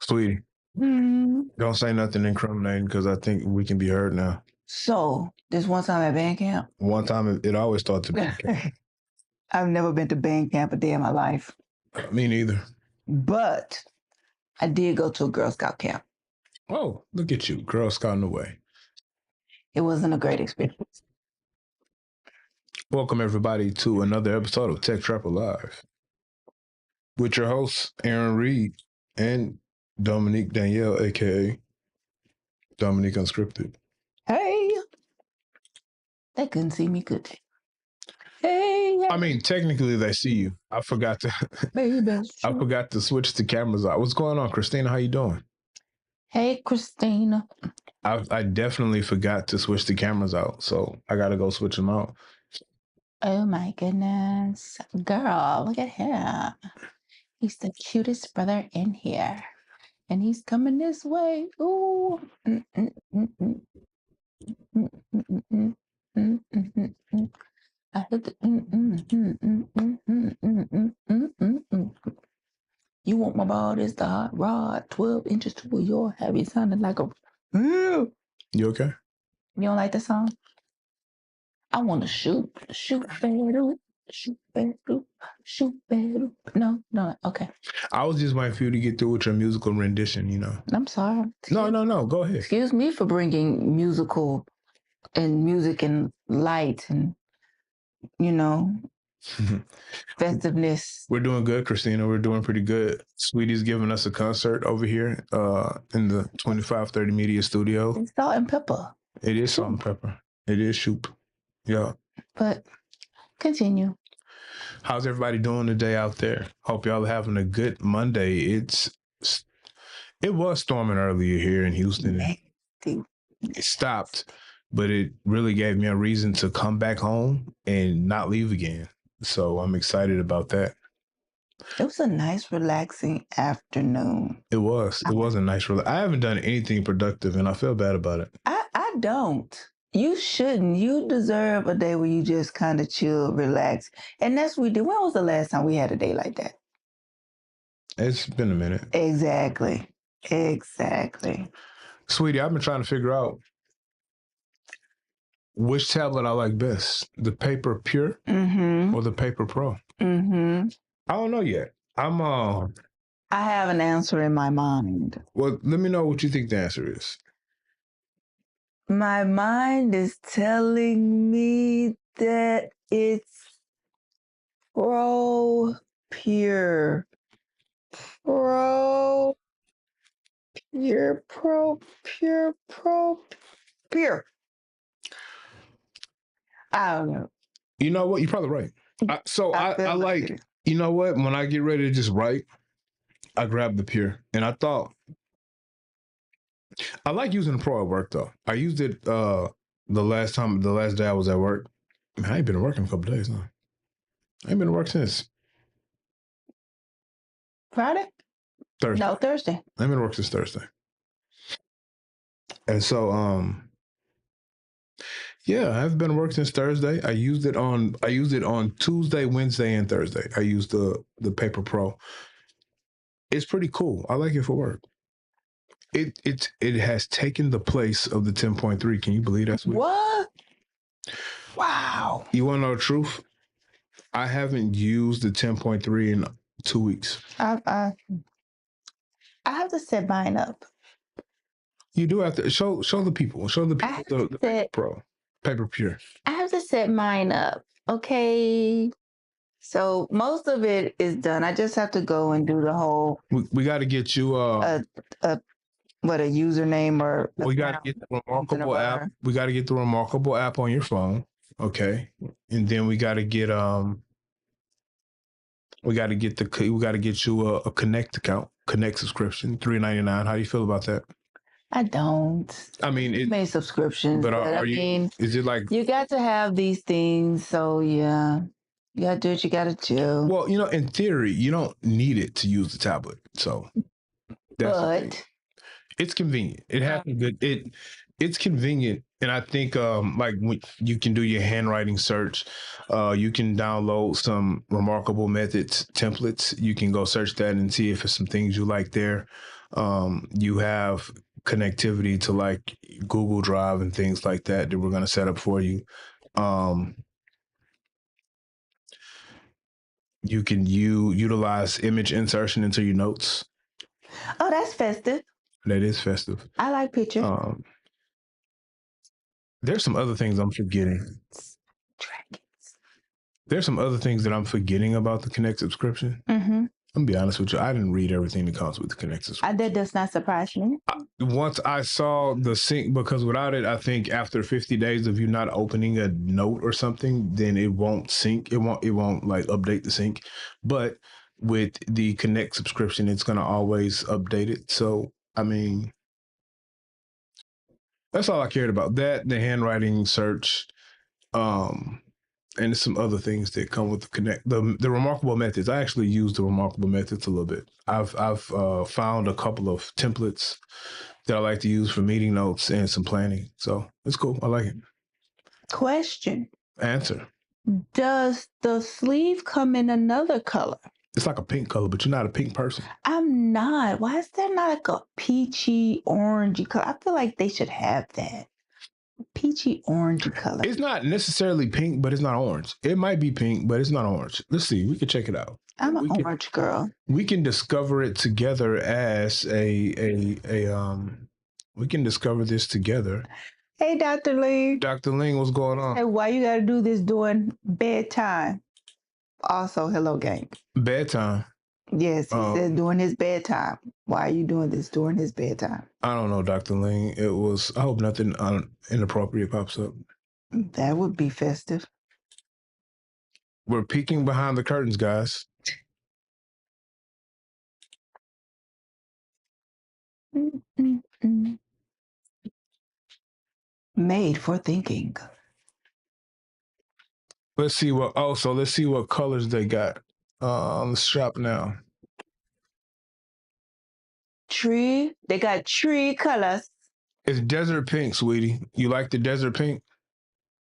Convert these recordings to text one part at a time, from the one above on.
Sweetie, don't say nothing incriminating because I think we can be heard now. So, this one time at band camp? One time, it always starts to be. I've never been to band camp a day in my life. Me neither. But I did go to a Girl Scout camp. Oh, look at you, Girl Scout in the way. It wasn't a great experience. Welcome, everybody, to another episode of Tech Trapper Live with your hosts, Aaron Reed and Dominique Danielle, a.k.a. Dominique Unscripted. Hey! They couldn't see me, could they? Hey! I mean, technically, they see you. I forgot to I forgot to switch the cameras out. What's going on, Christina? How you doing? Hey, Christina. I definitely forgot to switch the cameras out, so I got to go switch them out. Oh, my goodness. Girl, look at him. He's the cutest brother in here. And he's coming this way. Ooh. I hit the You want my bodies, the hot rod, 12 inches to your heavy sounding like a. You okay? You don't like the song? I want to shoot better, shoot better. No, okay. I was just waiting for you to get through with your musical rendition, you know. I'm sorry. No, go ahead. Excuse me for bringing music and light and, you know, festiveness. We're doing good, Christina. We're doing pretty good. Sweetie's giving us a concert over here in the 2530 Media Studio. It's salt and pepper. It is salt and pepper. It is shoop. Yeah. But continue. How's everybody doing today out there? Hope y'all are having a good Monday. It was storming earlier here in Houston. It stopped, but it really gave me a reason to come back home and not leave again. So I'm excited about that. It was a nice, relaxing afternoon. It was. It was a nice. I haven't done anything productive, and I feel bad about it. I don't. You shouldn't. You deserve a day where you just kind of chill, relax. And that's what we did. When was the last time we had a day like that? It's been a minute. Exactly. Sweetie, I've been trying to figure out which tablet I like best, the Paper Pure or the Paper Pro. I don't know yet. I have an answer in my mind. Well, let me know what you think the answer is. My mind is telling me that it's Pro Pure. Pro Pure. I don't know. You know what? You're probably right. I like it. You know what? When I get ready to just write, I grab the Pure. And I thought, I like using the Pro at work though. I used it the last day I was at work. Man, I ain't been working a couple days now. I ain't been to work since Friday? Thursday. No, Thursday. I ain't been to work since Thursday. And so yeah, I haven't been to work since Thursday. I used it on Tuesday, Wednesday, and Thursday. I used the Paper Pro. It's pretty cool. I like it for work. It has taken the place of the 10.3. Can you believe that? What? Wow. You want to know the truth? I haven't used the 10.3 in 2 weeks. I have to set mine up. You do have to show the people. Show the people the Paper Pro. Paper Pure. I have to set mine up. Okay. So most of it is done. I just have to go and do the whole. We got to get you a username or. We got to get the Remarkable app. We got to get the Remarkable app on your phone. Okay, and then we got to get you a Connect account, Connect subscription, $3.99. How do you feel about that? I don't. I mean, it made subscriptions, but is it like you got to have these things? So yeah, you got to do what you got to do. Well, you know, in theory, you don't need it to use the tablet. So, It's convenient. It has a good it's convenient, and I think like when you can do your handwriting search, you can download some Remarkable Methods templates. You can go search that and see if it's some things you like there. You have connectivity to like Google Drive and things like that we're going to set up for you. You can utilize image insertion into your notes. Oh, that's festive. That is festive. I like pictures. There's some other things I'm forgetting. Dragons. There's some other things that I'm forgetting about the Connect subscription. I'm gonna be honest with you. I didn't read everything that comes with the Connect subscription. That does not surprise me. Once I saw the sync, because without it, I think after 50 days of you not opening a note or something, then it won't sync. It won't like update the sync. But with the Connect subscription, it's gonna always update it. So I mean, that's all I cared about. That, the handwriting search, and some other things that come with the Connect. The Remarkable Methods. I actually use the Remarkable Methods a little bit. I've found a couple of templates that I like to use for meeting notes and some planning. So it's cool. I like it. Question. Answer. Does the sleeve come in another color? It's like a pink color, but you're not a pink person. I'm not. Why is there not like a peachy, orangey color? I feel like they should have that. Peachy, orangey color. It's not necessarily pink, but it's not orange. It might be pink, but it's not orange. Let's see. We can check it out. I'm an orange girl. We can discover it together as we can discover this together. Hey, Dr. Ling. Dr. Ling, what's going on? Hey, why you gotta do this during bedtime? Also, hello, gang. Bedtime. Yes, he said during his bedtime. Why are you doing this during his bedtime? I don't know, Dr. Ling. I hope nothing inappropriate pops up. That would be festive. We're peeking behind the curtains, guys. Made for thinking. Let's see what colors they got on the shop now. Tree. They got tree colors. It's desert pink, sweetie. You like the desert pink?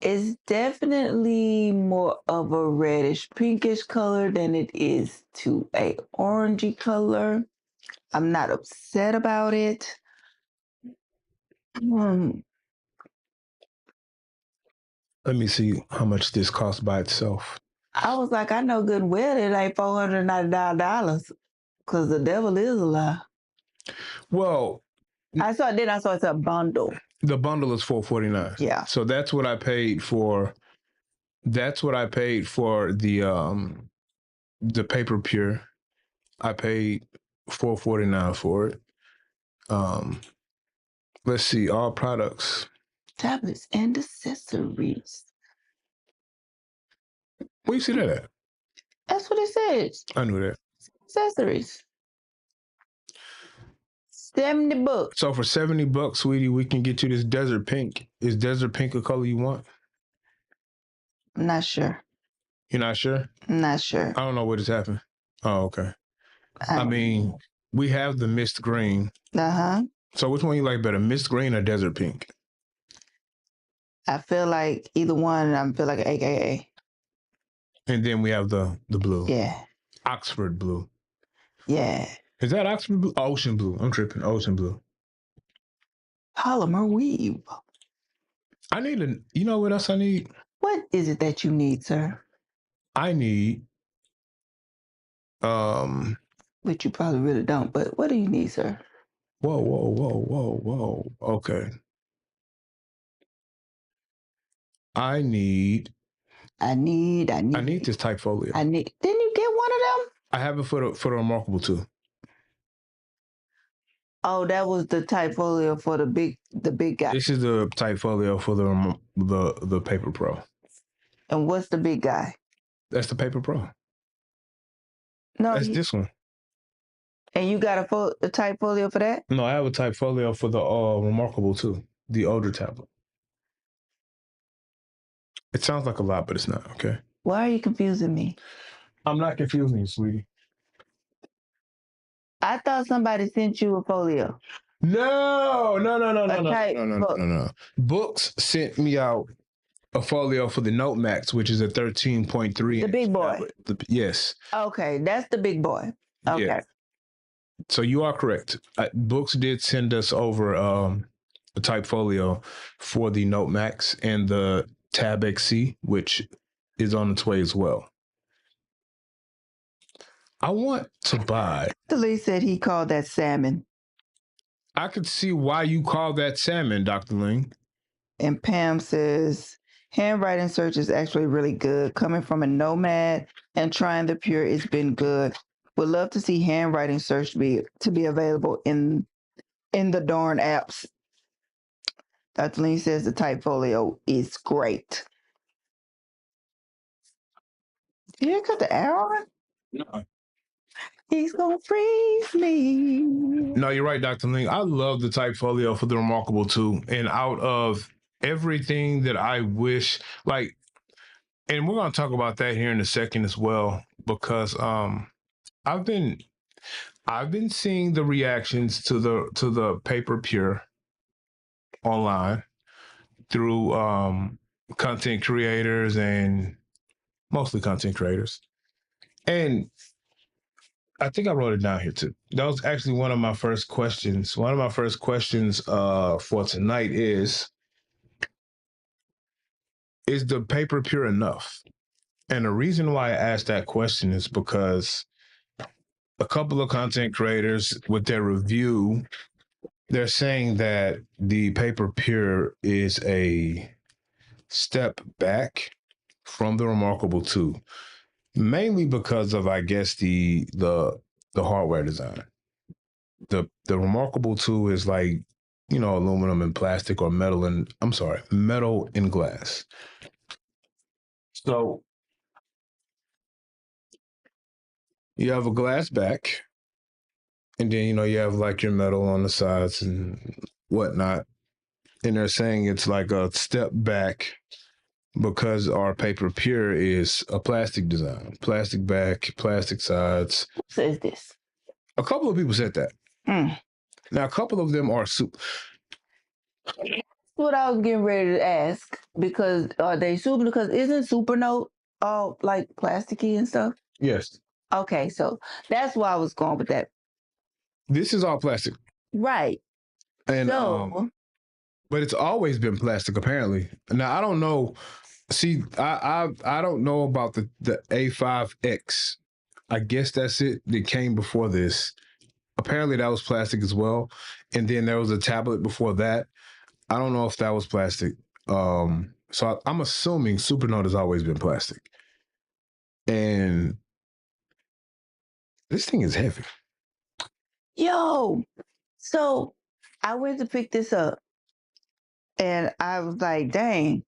It's definitely more of a reddish pinkish color than it is to a orangey color. I'm not upset about it. Let me see how much this costs by itself. I was like, I know good well it ain't $499 because the devil is a lie. Well, I saw it's a bundle. The bundle is $449. Yeah. So that's what I paid for. That's what I paid for the Paper Pure. I paid $449 for it. Let's see, all products. Tablets and accessories. Where you see that at? That's what it says. I knew that. Accessories. $70. So for $70, sweetie, we can get you this desert pink. Is desert pink a color you want? I'm not sure. You're not sure? I'm not sure. I don't know what has happened. Oh, okay. I mean, we have the mist green. So which one you like better, mist green or desert pink? I feel like either one. I feel like an AKA. And then we have the blue. Yeah. Oxford blue. Yeah. Is that Oxford blue? Ocean blue. I'm tripping. Ocean blue. Polymer weave. I need you know what else I need? What is it that you need, sir? I need which you probably really don't, but what do you need, sir? Whoa. Okay. I need this type folio. Didn't you get one of them? I have it for the Remarkable too. Oh, that was the type folio for the big guy. This is the type folio for the Paper Pro. And what's the big guy? That's the Paper Pro. No, that's this one. And you got a type folio for that? No, I have a type folio for the Remarkable too, the older tablet. It sounds like a lot, but it's not. Okay. Why are you confusing me? I'm not confusing you, sweetie. I thought somebody sent you a folio. No. Books sent me out a folio for the Note Max, which is a 13.3. The big boy. Yes. Okay, that's the big boy. Okay. Yeah. So you are correct. Books did send us over a type folio for the Note Max and the Tab XC, which is on its way as well. I want to buy. The Lee said he called that salmon. I could see why you call that salmon, Dr. Ling. And Pam says, handwriting search is actually really good. Coming from a nomad and trying the Pure, it's been good. Would love to see handwriting search be available in the darn apps. Dr. Ling says the type folio is great. Did you cut the arrow on? No. He's gonna freeze me. No, you're right, Dr. Ling. I love the type folio for the Remarkable 2. And out of everything that I wish, like, and we're going to talk about that here in a second as well, because I've been seeing the reactions to the Paper Pure online through content creators, and mostly content creators. And I think I wrote it down here too. That was actually one of my first questions. One of my first questions for tonight is the Paper Pure enough? And the reason why I asked that question is because a couple of content creators with their review, they're saying that the Paper Pure is a step back from the Remarkable 2, mainly because of, I guess, the hardware design. The Remarkable 2 is like, aluminum and plastic, or metal and glass. So you have a glass back, and then, you have like your metal on the sides and whatnot. And they're saying it's like a step back because our Paper Pure is a plastic design, plastic back, plastic sides. Who says this? A couple of people said that. Now, a couple of them are super. That's what I was getting ready to ask, because are they super? Because isn't Supernote all like plasticky and stuff? Yes. Okay, so that's why I was going with that. This is all plastic. Right. And but it's always been plastic, apparently. Now, I don't know. See, I don't know about the A5X. I guess that's it. That came before this. Apparently, that was plastic as well. And then there was a tablet before that. I don't know if that was plastic. So I'm assuming Supernote has always been plastic. And this thing is heavy. Yo, so I went to pick this up, and I was like, dang,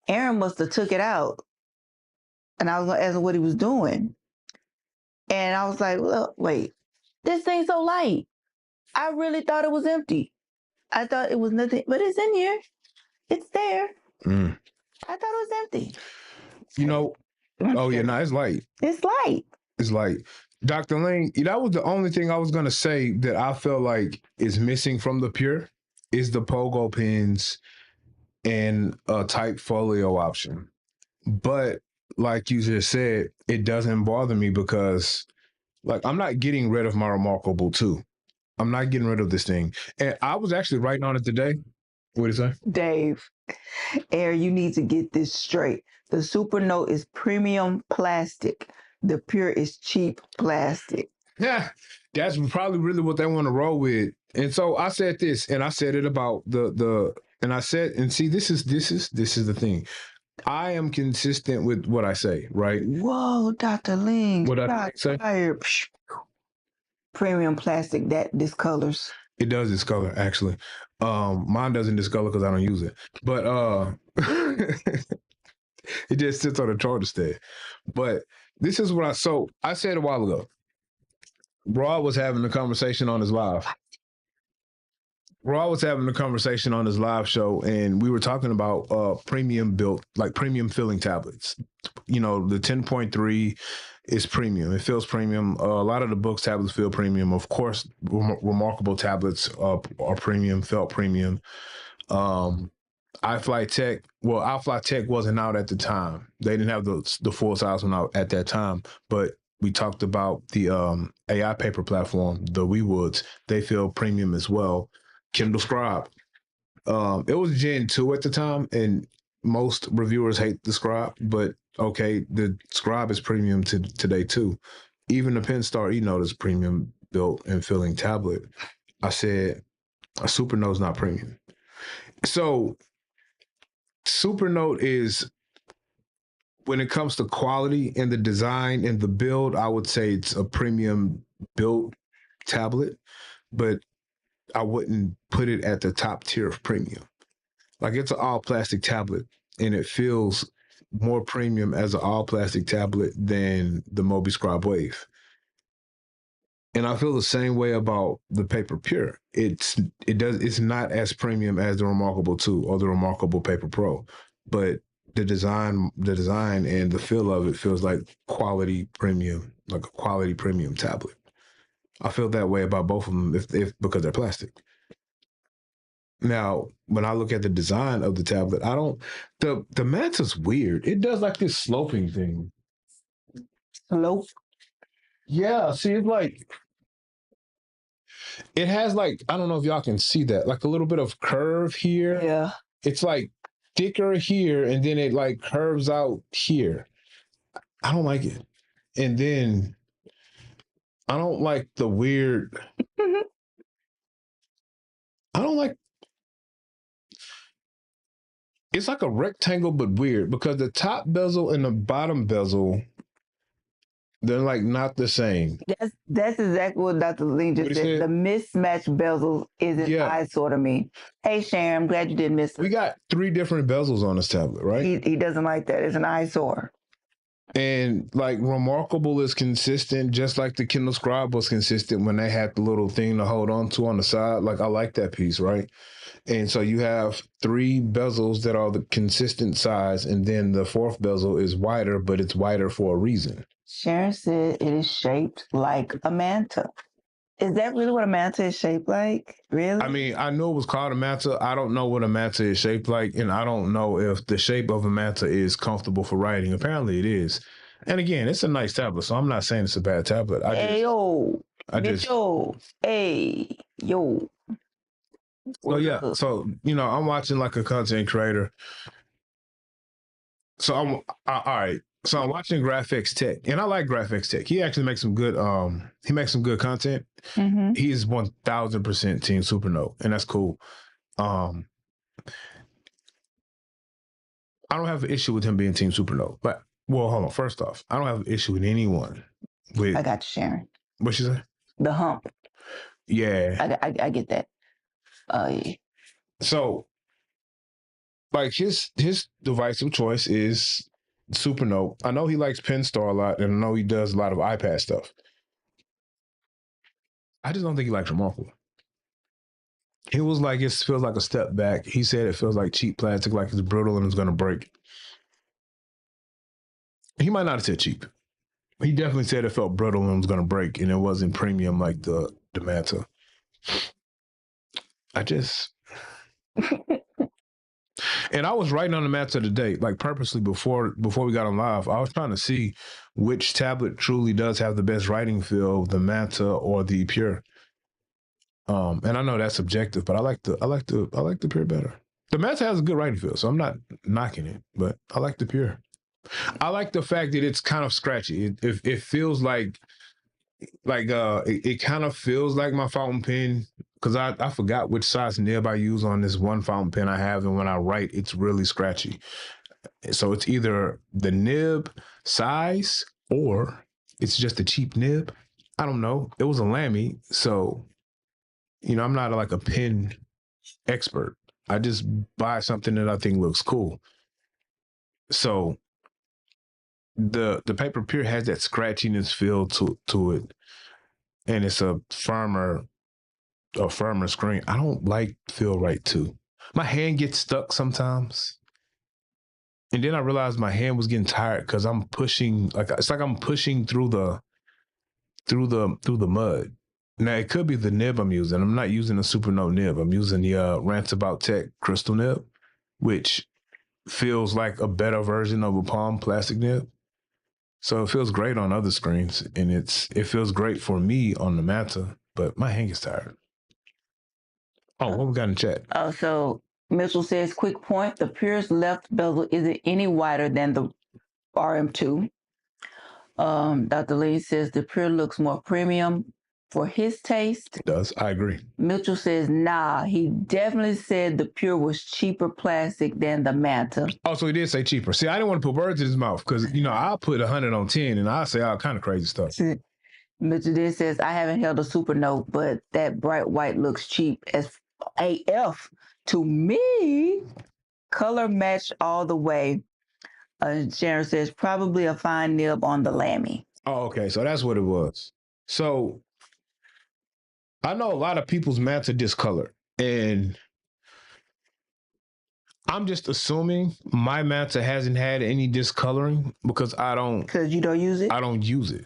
Aaron must have took it out. And I was going to ask him what he was doing. And I was like, well, wait, this thing's so light. I really thought it was empty. I thought it was nothing, but it's in here. It's there. I thought it was empty. It's light. It's light. It's light. Dr. Ling, that was the only thing I was going to say that I feel like is missing from the Pure is the pogo pins and a type folio option. But like you just said, it doesn't bother me because, like, I'm not getting rid of my Remarkable 2. I'm not getting rid of this thing. And I was actually writing on it today. What did you say? Dave, Aaron, you need to get this straight. The Supernote is premium plastic. The Pure is cheap plastic. Yeah, that's probably really what they want to roll with. And so I said this, and I said it about and I said, and see, this is the thing. I am consistent with what I say, right? Whoa, Dr. Ling. What I say? Premium plastic that discolors. It does discolor, actually. Mine doesn't discolor because I don't use it. But it just sits on the charger stand. But this is what I said a while ago. Raw was having a conversation on his live. Raw was having a conversation on his live show, and we were talking about premium filling tablets. The 10.3 is premium. It feels premium. A lot of the books tablets feel premium. Of course, Remarkable tablets are premium, felt premium. iFly Tech wasn't out at the time. They didn't have the full size one out at that time. But we talked about the AI paper platform, the WeWoods. They feel premium as well. Kindle Scribe. It was Gen 2 at the time, and most reviewers hate the Scribe, but okay, the Scribe is premium today too. Even the Penstar eNote is premium built and filling tablet. I said a Supernote's not premium. So Supernote is, when it comes to quality and the design and the build, I would say it's a premium built tablet, but I wouldn't put it at the top tier of premium. Like, it's an all plastic tablet, and it feels more premium as an all plastic tablet than the Mobi Scribe Wave. And I feel the same way about the Paper Pure. It's not as premium as the Remarkable 2 or the Remarkable Paper Pro, but the design and the feel of it feels like quality premium, like a quality premium tablet. I feel that way about both of them if because they're plastic. Now, when I look at the design of the tablet, the Manta's weird. It does like this sloping thing. Slope? Yeah, see, it's like, it has like, I don't know if y'all can see that, like a little bit of curve here. Yeah. It's like thicker here, and then it like curves out here. I don't like it. And then I don't like the weird, I don't like, it's like a rectangle but weird, because the top bezel and the bottom bezel, they're like not the same. That's exactly what Dr. Lean just said. The mismatched bezels is an eyesore to me. Hey, Sharon, I'm glad you didn't miss it. We got 3 different bezels on this tablet, right? He doesn't like that. It's an eyesore. And like, Remarkable is consistent, just like the Kindle Scribe was consistent when they had the little thing to hold on to on the side. Like, I like that piece, right? And so you have 3 bezels that are the consistent size, and then the 4th bezel is wider, but it's wider for a reason. Sharon said it is shaped like a manta. Is that really what a manta is shaped like? Really? I mean, I knew it was called a manta. I don't know what a manta is shaped like, and I don't know if the shape of a manta is comfortable for writing. Apparently it is. And again, it's a nice tablet, so I'm not saying it's a bad tablet. Hey, yo. So yeah, so, I'm watching like a content creator. So all right. So I'm watching Graphics Tech, and I like Graphics Tech. He actually makes some good content. Mm-hmm. He is 1000% Team Supernote, and that's cool. I don't have an issue with him being Team Supernote. But, well, hold on. First off, I don't have an issue with anyone. I got you, Sharon. What'd you say? The hump. Yeah. I get that. Yeah. So, like, his device of choice is Supernote. I know he likes Penstar a lot, and I know he does a lot of iPad stuff. I just don't think he likes Remarkable. It was like, it feels like a step back. He said it feels like cheap plastic, like it's brittle and it's going to break. He might not have said cheap. He definitely said it felt brittle and was going to break, and it wasn't premium like the Manta. And I was writing on the Manta today, like purposely before we got on live. I was trying to see which tablet truly does have the best writing feel, the Manta or the Pure. And I know that's subjective, but I like the Pure better. The Manta has a good writing feel, so I'm not knocking it, but I like the Pure. I like the fact that it's kind of scratchy. It feels like it kind of feels like my fountain pen, because I forgot which size nib I use on this one fountain pen I have, and when I write, it's really scratchy. So it's either the nib size or it's just a cheap nib. I don't know. It was a Lamy, so I'm not like a pen expert. I just buy something that I think looks cool. So the Paper Pure has that scratchiness feel to it, and it's a firmer screen. I don't like feel right too. My hand gets stuck sometimes. And then I realized my hand was getting tired because I'm pushing, like it's like I'm pushing through the mud. Now it could be the nib I'm using. I'm not using a Super Note nib. I'm using the Rants About Tech crystal nib, which feels like a better version of a palm plastic nib. So it feels great on other screens, and it feels great for me on the Manta, but my hand is tired. Oh, what we got in the chat? Oh, so Mitchell says, quick point, the Pure's left bezel isn't any wider than the RM2. Dr. Lee says the Pure looks more premium for his taste. It does. I agree. Mitchell says, nah, he definitely said the Pure was cheaper plastic than the Manta. Oh, so he did say cheaper. See, I didn't want to put words in his mouth because, I'll put 100 on 10 and I'll say all kind of crazy stuff. Mitchell then says, I haven't held a Super Note, but that bright white looks cheap as AF to me. Color match all the way. Sharon says, probably a fine nib on the Lamy. Oh, okay. So that's what it was. So I know a lot of people's mats are discolored, and I'm just assuming my Manta hasn't had any discoloring because Because you don't use it? I don't use it.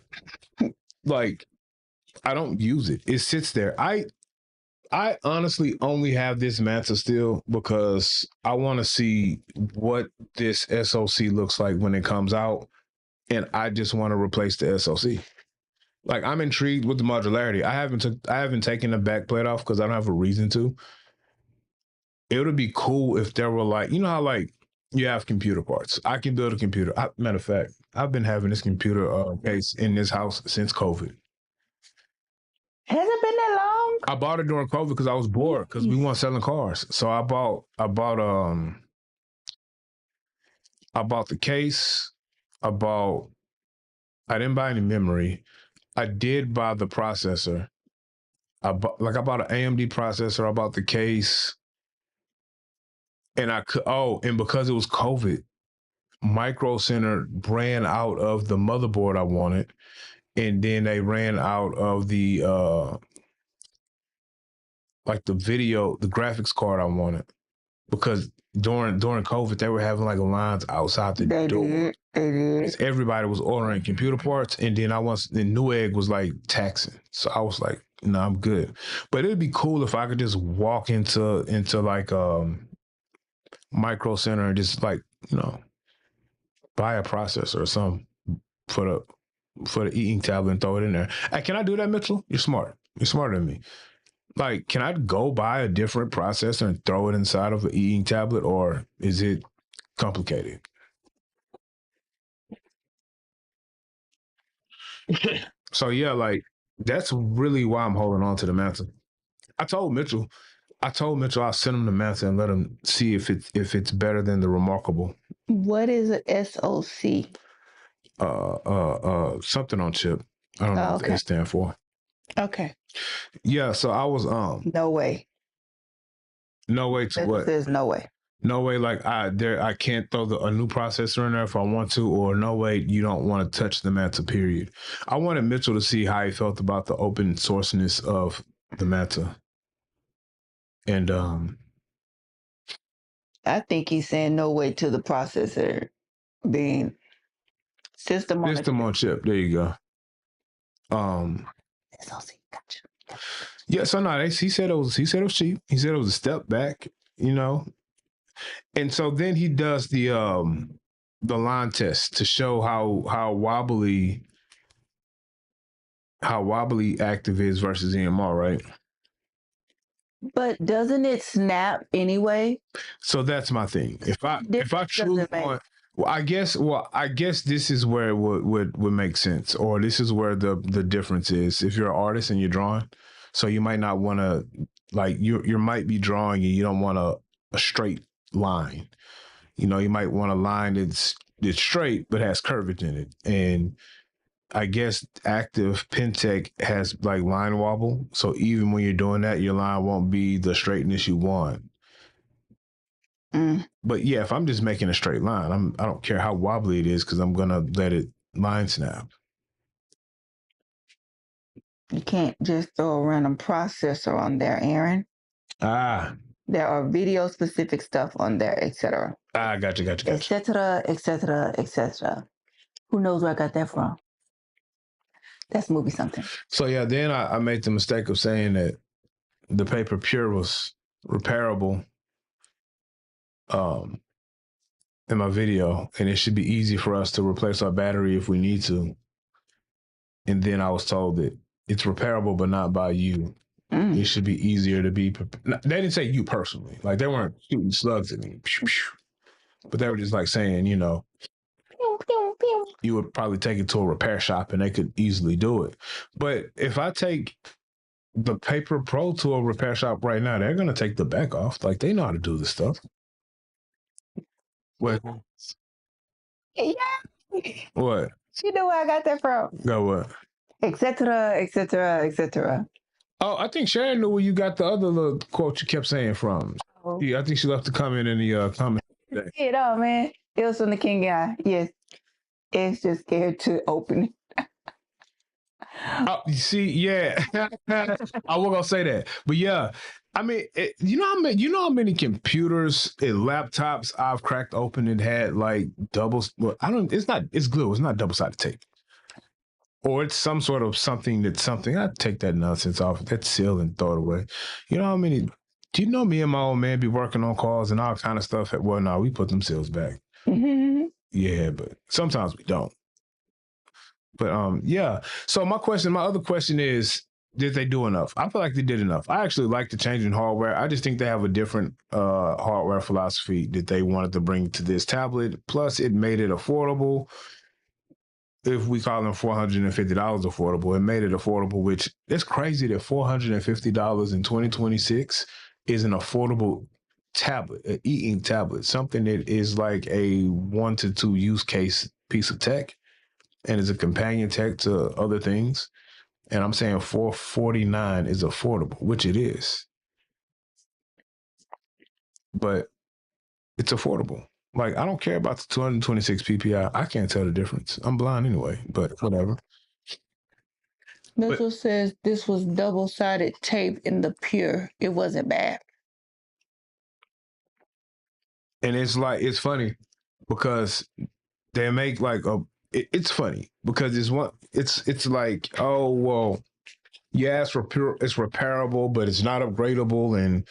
Like, I don't use it. It sits there. I honestly only have this Manta still because I want to see what this SoC looks like when it comes out, and I just want to replace the SoC. Like, I'm intrigued with the modularity. I haven't taken the back plate off because I don't have a reason to. It would be cool if there were like, how like you have computer parts. I can build a computer. Matter of fact, I've been having this computer case in this house since COVID. Has it been that long? I bought it during COVID because I was bored because we weren't selling cars. So I bought the case. I didn't buy any memory. I did buy the processor. I bought an AMD processor. I bought the case. And and because it was COVID, Micro Center ran out of the motherboard I wanted, and then they ran out of the the graphics card I wanted, because during COVID they were having like lines outside the door. They did. Everybody was ordering computer parts, and then Newegg was like taxing, so I was like, no, I'm good. But it'd be cool if I could just walk into like Micro Center and just like buy a processor or something for the eating tablet and throw it in there. Hey, can I do that, Mitchell? You're smart. You're smarter than me. Like, can I go buy a different processor and throw it inside of an eating tablet, or is it complicated? So yeah, like that's really why I'm holding on to the Manta. I told Mitchell I'll send him the Manta and let him see if it's better than the Remarkable. What is an SoC? Something on chip. I don't know what the S stand for. Okay. Yeah, so I was No way. No way to what? There's no way. No way, like I can't throw a new processor in there if I want to, or no way you don't want to touch the Manta, period. I wanted Mitchell to see how he felt about the open sourceness of the Manta. And I think he's saying no way to the processor being system on chip. There you go. SoC, gotcha. Yeah, so no, he said it was cheap. He said it was a step back, And so then he does the line test to show how wobbly active is versus EMR, right? But doesn't it snap anyway? So that's my thing. If I truly want, I guess this is where it would make sense, or this is where the difference is. If you're an artist and you're drawing, so you might not want to, like you might be drawing and you don't want a straight line. You might want a line that's straight but has curvature in it. And I guess active Pentec has like line wobble. So even when you're doing that, your line won't be the straightness you want. But yeah, if I'm just making a straight line, I don't care how wobbly it is, because I'm gonna let it line snap. You can't just throw a random processor on there, Aaron. There are video specific stuff on there, etc. Gotcha. Etc. Etc. Who knows where I got that from? That's movie something. So yeah, then I made the mistake of saying that the paper pure was repairable in my video, and it should be easy for us to replace our battery if we need to. And then I was told that it's repairable, but not by you. It should be easier to be. They didn't say you personally, like they weren't shooting slugs at me, but they were just like saying, you know, you would probably take it to a repair shop and they could easily do it. But if I take the Paper Pro to a repair shop right now, they're gonna take the back off. Like they know how to do this stuff. What? Yeah. What? You know where I got that from? Go what? Etc. Oh, I think Sharon knew where you got the other little quote you kept saying from. Oh. Yeah, I think she left the comment in the comment. You know, man. It was from the King guy. Yes. It's just scared to open it. Oh, you see, yeah. I was gonna say that, but yeah, I mean, you know how many computers and laptops I've cracked open and had like doubles. Well, it's glue. It's not double-sided tape, or it's some sort of something. I take that nonsense off. That seal and throw it away. You know how many? Do you know me and my old man be working on calls and all kind of stuff? Well, no, we put them seals back. Mm-hmm. Yeah, but sometimes we don't. But yeah. So my other question is, did they do enough? I feel like they did enough. I actually like the change in hardware. I just think they have a different hardware philosophy that they wanted to bring to this tablet. Plus, it made it affordable. If we call them $450 affordable, it made it affordable, which it's crazy that $450 in 2026 is an affordable tablet, an e-ink tablet, something that is like a 1 to 2 use case piece of tech and is a companion tech to other things. And I'm saying $449 is affordable, which it is. But it's affordable. Like, I don't care about the 226 PPI. I can't tell the difference. I'm blind anyway, but whatever. Mitchell says this was double-sided tape in the pure. It wasn't bad. And it's funny because they make like it's funny because it's like, oh, well, yeah, it's repairable, but it's not upgradable, and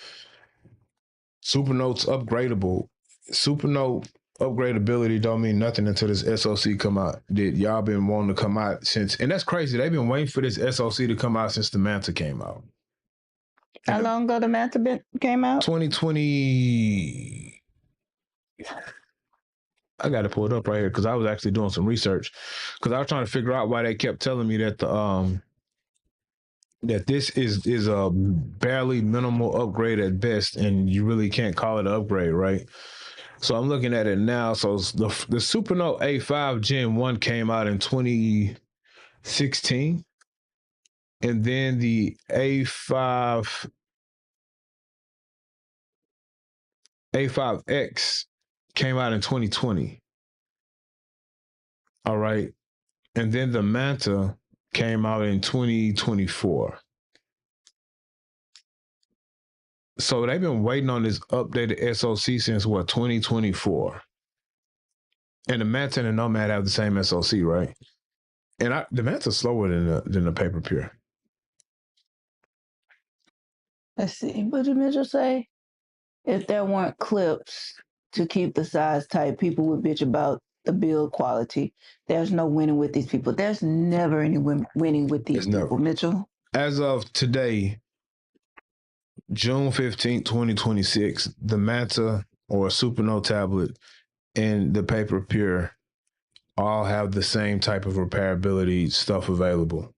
Supernote's upgradable. Supernote upgradability don't mean nothing until this SoC come out. That y'all been wanting to come out since, and that's crazy. They've been waiting for this SoC to come out since the Manta came out. How long ago the Manta came out? 2020. I got to pull it up right here because I was actually doing some research because I was trying to figure out why they kept telling me that that this is a barely minimal upgrade at best, and you really can't call it an upgrade, right? So I'm looking at it now. So the Supernote A5 Gen 1 came out in 2016, and then the A5X came out in 2020. All right. And then the Manta came out in 2024. So they've been waiting on this updated SoC since 2024. And the Manta and the Nomad have the same SoC, right? And the Manta's slower than the Paper Pure. Let's see. What did Mitchell say? If there weren't clips to keep the size tight, people would bitch about the build quality. There's no winning with these people. There's never any winning with these people, Mitchell. As of today, June 15th, 2026, the Manta or Supernote tablet and the Paper Pure all have the same type of repairability stuff available.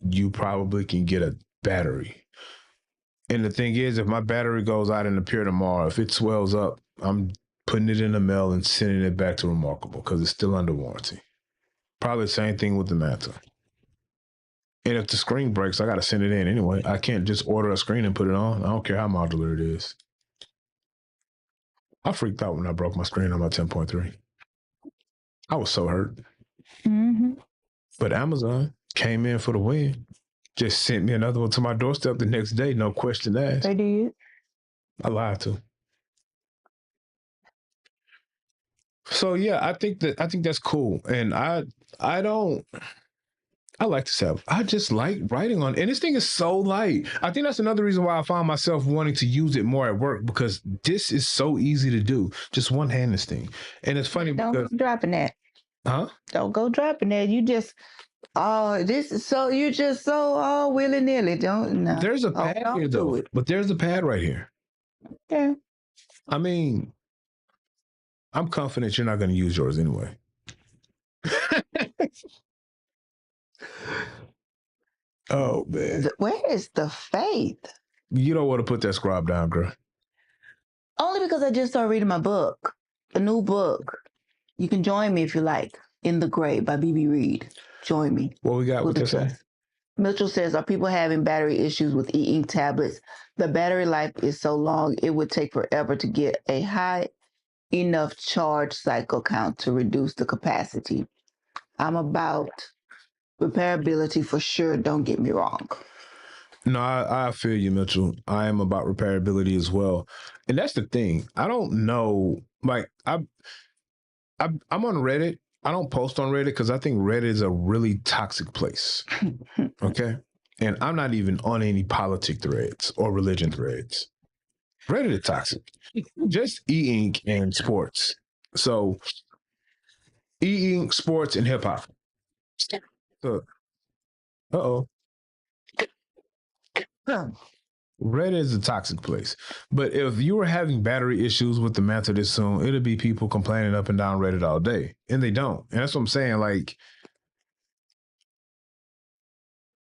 You probably can get a battery. And the thing is, if my battery goes out in the Pure tomorrow, if it swells up, I'm putting it in the mail and sending it back to Remarkable because it's still under warranty. Probably the same thing with the Manta. And if the screen breaks, I got to send it in anyway. I can't just order a screen and put it on. I don't care how modular it is. I freaked out when I broke my screen on my 10.3. I was so hurt. Mm-hmm. But Amazon came in for the win. Just sent me another one to my doorstep the next day, no question asked. They did. I lied to. So yeah, I think that's cool, and I like to say I just like writing on, and this thing is so light. I think that's another reason why I found myself wanting to use it more at work, because this is so easy to do. Just one hand this thing, and it's funny Don't because go dropping that. huh? Don't go dropping that. You just this is so you're just so willy nilly. Don't no. There's a pad don't here do though, it. but there's a pad right here. Yeah. I mean, I'm confident you're not going to use yours anyway. Oh man, Where is the faith? you don't want to put that scribe down, girl. Only because I just started reading my book, a new book. You can join me if you like. In the Grave by B.B. Reed. Join me. What we got? What they say? Mitchell says, are people having battery issues with e-ink tablets? The battery life is so long, it would take forever to get a high enough charge cycle count to reduce the capacity. I'm about repairability for sure, don't get me wrong. No, I feel you, Mitchell. I am about repairability as well, and that's the thing. I don't know. Like I'm on Reddit. I don't post on Reddit because I think Reddit is a really toxic place. Okay, and I'm not even on any politic threads or religion threads. Reddit is toxic. Just e-ink and sports. So e-ink, sports, and hip hop. So, uh-oh. Reddit is a toxic place. But if you were having battery issues with the Mantle this soon, it'll be people complaining up and down Reddit all day. And they don't. And that's what I'm saying. Like,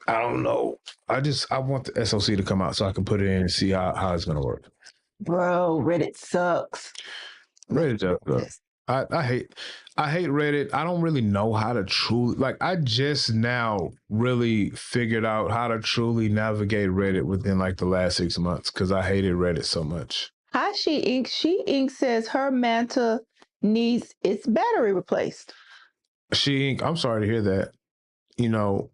I don't know. I want the SoC to come out so I can put it in and see how it's going to work. Bro, Reddit sucks. Reddit does. I hate Reddit. I don't really know how to truly, like, I just now really figured out how to truly navigate Reddit within like the last 6 months because I hated Reddit so much. Hi, She Ink. She Ink says her Manta needs its battery replaced. She Ink, I'm sorry to hear that. You know,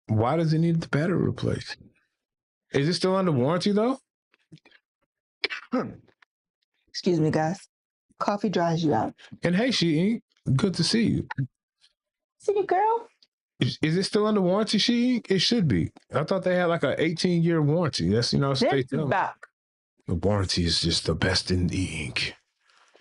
why does it need the battery replaced? Is it still under warranty though? Excuse me, guys. Coffee dries you out. And hey, She Ink, good to see you. See you, girl. Is it still under warranty, She Ink? It should be. I thought they had like an 18-year warranty. That's, they tell me. The warranty is just the best in e-ink.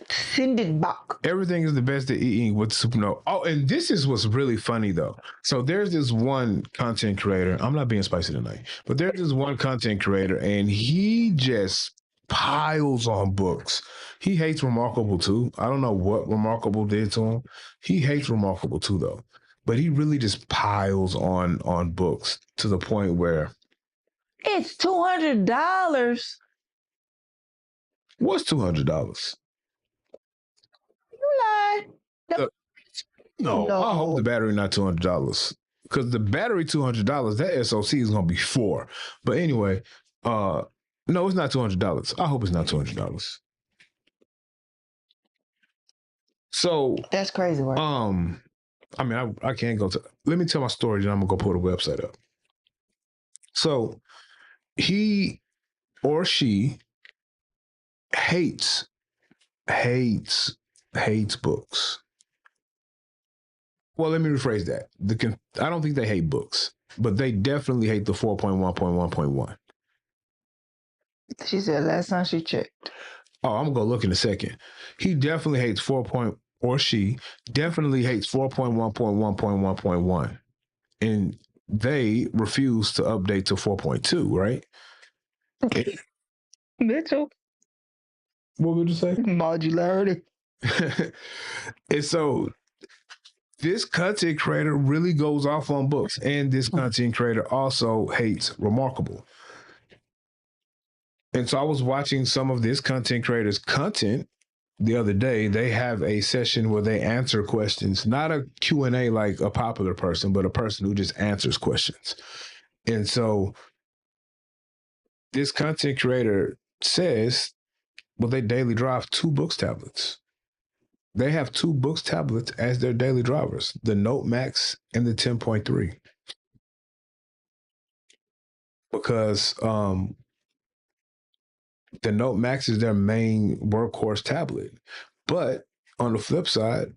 Send it back. Everything is the best at e-ink with Supernova. Oh, and this is what's really funny though. So there's this one content creator. I'm not being spicy tonight, but there's this one content creator, and he just piles on books. He hates Remarkable too. I don't know what Remarkable did to him. He hates Remarkable too though. But he really just piles on books to the point where it's $200. What's $200? You lied. No, I hope the battery not $200 because the battery $200. That SoC is gonna be $400. But anyway, no, it's not $200. I hope it's not $200. So that's crazy work. I mean, I can't go to. Let me tell my story, then I'm gonna go pull the website up. So he or she hates books. Well, let me rephrase that. I don't think they hate books, but they definitely hate the 4.1.1.1. She said last time she checked. Oh, I'm gonna go look in a second. He definitely hates she definitely hates 4.1.1.1.1, and they refuse to update to 4.2. Right? Mitchell. What would you say? Modularity. And so this content creator really goes off on books, and this content creator also hates Remarkable. And so I was watching some of this content creator's content the other day. They have a session where they answer questions, not a Q&A like a popular person, but a person who just answers questions. And so this content creator says, well, they daily drive 2 books tablets. They have 2 books tablets as their daily drivers, the Note Max and the 10.3. Because The Note Max is their main workhorse tablet. But on the flip side,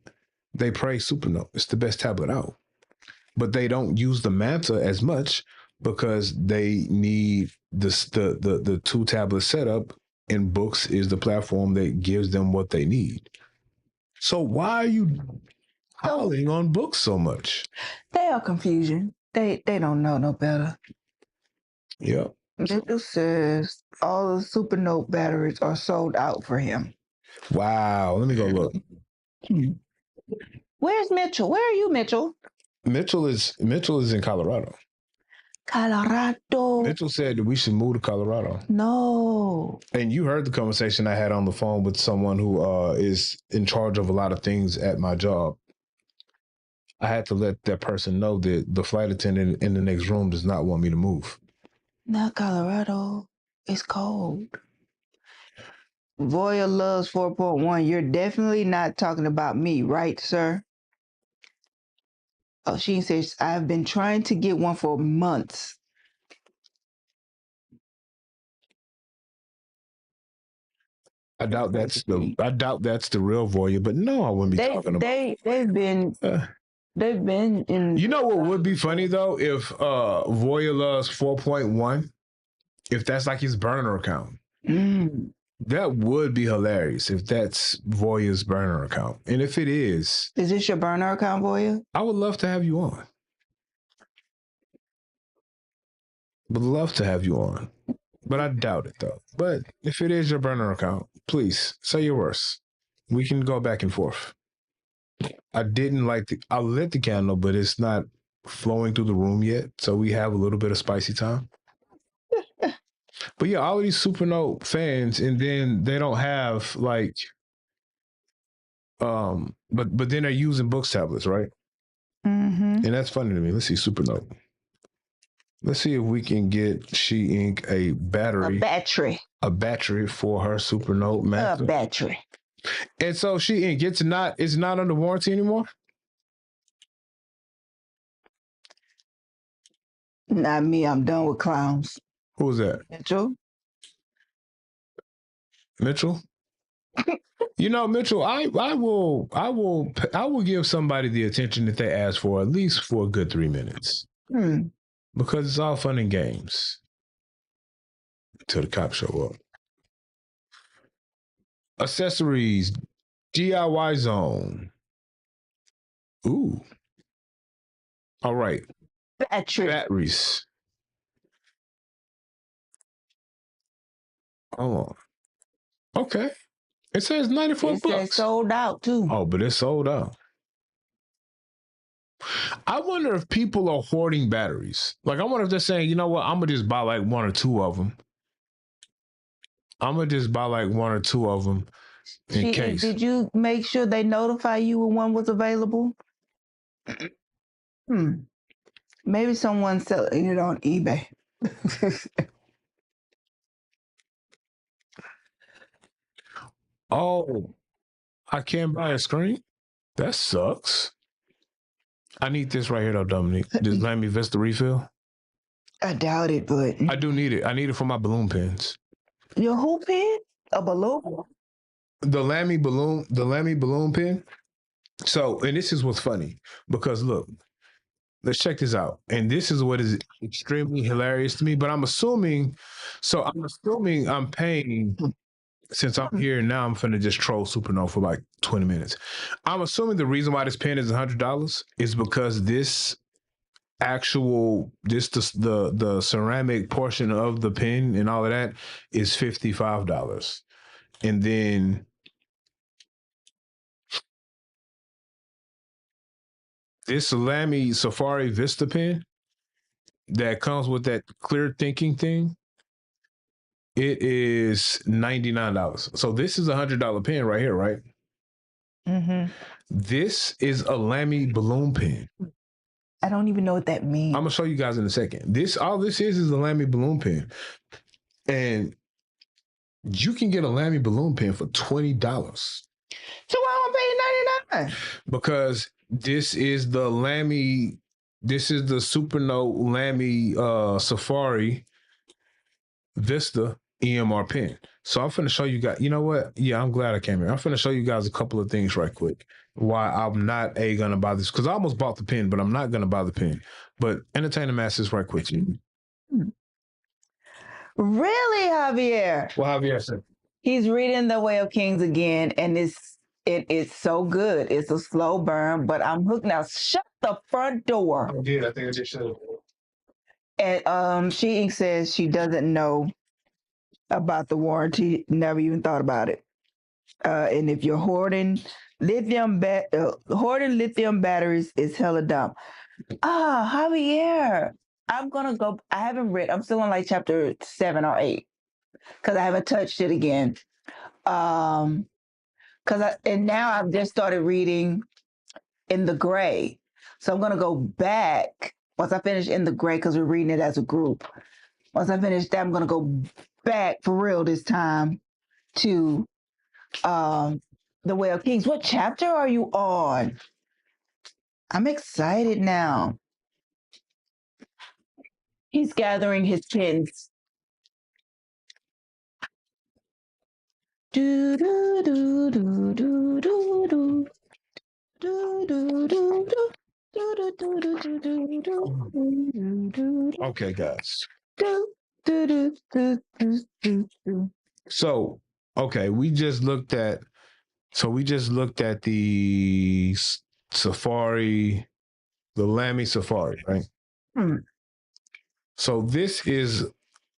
they praise Supernote. It's the best tablet out. But they don't use the Manta as much because they need the two tablet setup, and Books is the platform that gives them what they need. So why are you howling on Books so much? They are confusion. They don't know no better. Yeah. Mitchell says all the Supernote batteries are sold out for him. Wow. Let me go look. Where's Mitchell? Where are you, Mitchell? Mitchell is in Colorado. Colorado. Mitchell said that we should move to Colorado. No. And you heard the conversation I had on the phone with someone who is in charge of a lot of things at my job. I had to let that person know that the flight attendant in the next room does not want me to move. Not Colorado. It's cold. Voya loves 4.1. You're definitely not talking about me, right, sir? Oh, she says, I've been trying to get one for months. I doubt that's the real Voya, but no, I wouldn't be talking about. They've been in. You know what would be funny though if Voya loves 4.1, if that's like his burner account. That would be hilarious if that's Voya's burner account. And if it is this your burner account, Voya? I would love to have you on. Would love to have you on. But I doubt it though. But if it is your burner account, please say your worst. We can go back and forth. I lit the candle, but it's not flowing through the room yet. So we have a little bit of spicy time. But yeah, all of these Supernote fans, and then they don't have like but then they're using Books tablets, right? And that's funny to me. Let's see Supernote. Let's see if we can get She Inc. a battery for her Supernote Max. A battery. And so She Inc. it's not under warranty anymore? Not me. I'm done with clowns. Who was that? Mitchell? You know, Mitchell, I will give somebody the attention that they ask for, at least for a good 3 minutes. Because it's all fun and games. Until the cops show up. Accessories, DIY zone. Ooh. All right. Batteries. Hold on. Okay. It says $94. It says sold out too. Oh, but it's sold out. I wonder if people are hoarding batteries. Like, I wonder if they're saying, you know what, I'm going to just buy like one or two of them. In case. Did you make sure they notify you when one was available? Maybe someone's selling it on eBay. Oh, I can't buy a screen? That sucks. I need this right here though, Dominique. This Lamy Vista refill. I doubt it, but I do need it. I need it for my balloon pens. Your who pen? A balloon? The Lamy balloon pen. So, and this is what's funny because look, let's check this out. And this is what is extremely hilarious to me, but I'm assuming I'm paying, since I'm here now, I'm finna just troll Supernote for like 20 minutes. I'm assuming the reason why this pen is $100 is because the ceramic portion of the pen and all of that is $55. And then this Lamy Safari Vista pen that comes with that clear thinking thing, it is $99. So this is $100 pen right here, right? This is a Lamy balloon pen. I don't even know what that means. I'm gonna show you guys in a second. All this is a Lamy balloon pen, and you can get a Lamy balloon pen for $20. So why am I paying $99? Because this is the Supernote Lamy Safari Vista EMR pen. So I'm finna show you guys. You know what? Yeah, I'm glad I came here. I'm finna show you guys a couple of things right quick. Why I'm not gonna buy this, because I almost bought the pen, but I'm not gonna buy the pen. But entertain the masses right quick. Really, Javier? Well, Javier said He's reading The Way of Kings again, and it's so good. It's a slow burn, but I'm hooked now. Shut the front door. I did. I think I just should. And she says she doesn't know about the warranty, never even thought about it. And if you're hoarding lithium batteries is hella dumb. Javier, I'm gonna go. I haven't read. I'm still on like chapter 7 or 8 because I haven't touched it again. And now I've just started reading In the Gray, so I'm gonna go back once I finish In the Gray because we're reading it as a group. Once I finish that, I'm gonna go back for real this time to The Way of Kings. What chapter are you on? I'm excited now. He's gathering his pins. Do do do do do do do. Okay, guys. So, okay, we just looked at the Safari, the Lamy Safari, right? So this is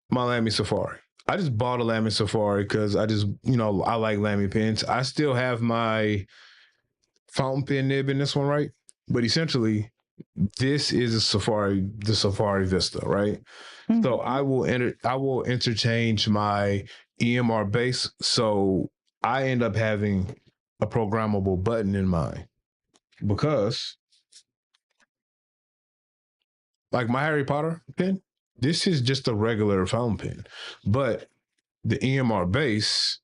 my Lamy Safari. I just bought a Lamy Safari because I like Lamy pens. I still have my fountain pen nib in this one, right? But essentially, this is the Safari Vista, right? Mm-hmm. So I will interchange my EMR base. So I end up having a programmable button in mine because, like my Harry Potter pen, this is just a regular fountain pen, but the EMR base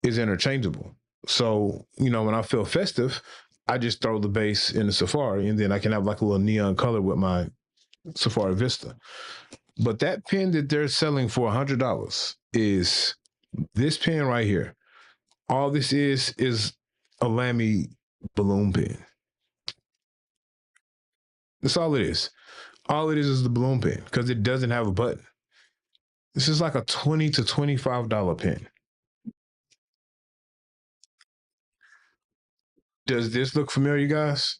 is interchangeable. So, when I feel festive, I just throw the base in the Safari and then I can have like a little neon color with my Safari Vista. But that pen that they're selling for $100 is this pen right here. All this is a Lamy balloon pen. That's all it is. All it is the balloon pen because it doesn't have a button. This is like a $20 to $25 pen. Does this look familiar, you guys?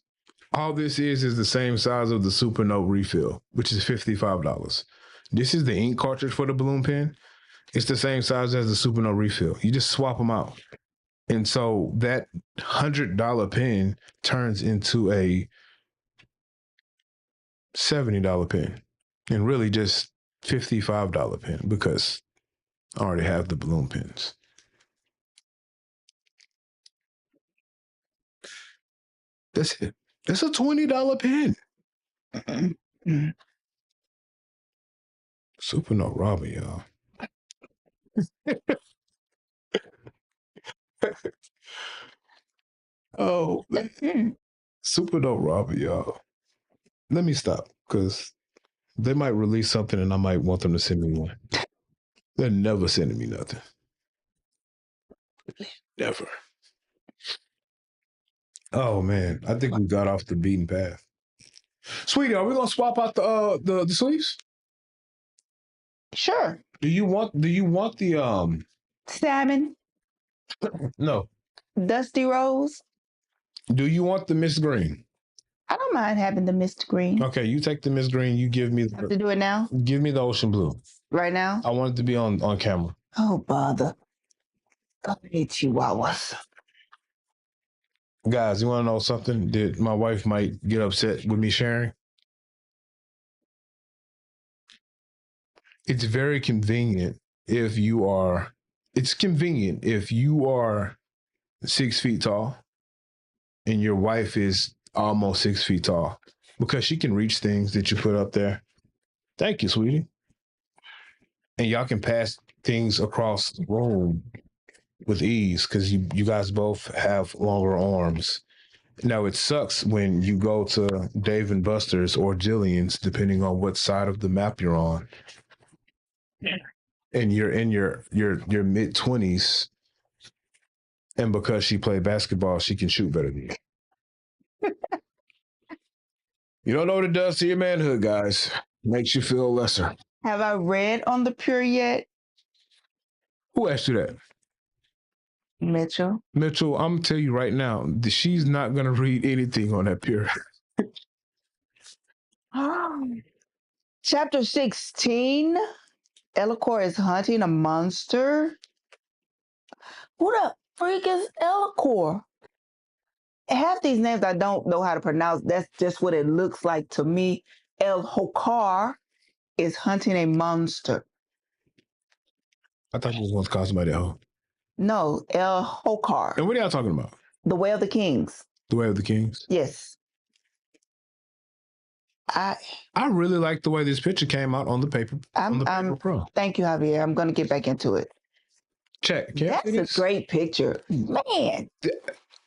All this is the same size of the Super Note refill, which is $55. This is the ink cartridge for the balloon pen. It's the same size as the Super Note refill. You just swap them out. And so that $100 pen turns into a $70 pen and really just $55 pen because I already have the balloon pens. That's it. It's a $20 pen. Super Note Robbie, y'all. Oh, Super Note Robbie, y'all. Let me stop because they might release something and I might want them to send me one. They're never sending me nothing. Never. Oh man, I think we got off the beaten path. Sweetie, are we gonna swap out the sleeves? Sure. Do you want the salmon? No. Dusty rose? Do you want the mist green? I don't mind having the mist green. Okay, you take the mist green. You give me have to do it now? Give me the ocean blue. Right now? I want it to be on camera. Oh, bother. I hate chihuahuas. Guys, you want to know something that my wife might get upset with me sharing? It's very convenient if you are 6 feet tall and your wife is almost 6 feet tall because she can reach things that you put up there. Thank you, sweetie. And y'all can pass things across the room with ease because you guys both have longer arms. Now, it sucks when you go to Dave & Buster's or Jillian's, depending on what side of the map you're on. and you're in your mid-20s, and because she played basketball, she can shoot better than you. You don't know what it does to your manhood, guys. Makes you feel lesser. Have I read On the Pure yet? Who asked you that? Mitchell. Mitchell, I'm gonna tell you right now, she's not gonna read anything on that Pure. Chapter 16. Elacor is hunting a monster. Who the freak is Elacor? Half these names I don't know how to pronounce. That's just what it looks like to me. El Hokar is hunting a monster. I thought you was going to call somebody else. No, El Hokar. And what are y'all talking about? The Way of the Kings. The Way of the Kings? Yes. I really like the way this picture came out on the paper. Paper Pro. Thank you, Javier. I'm going to get back into it. Check. That's a great picture. Man.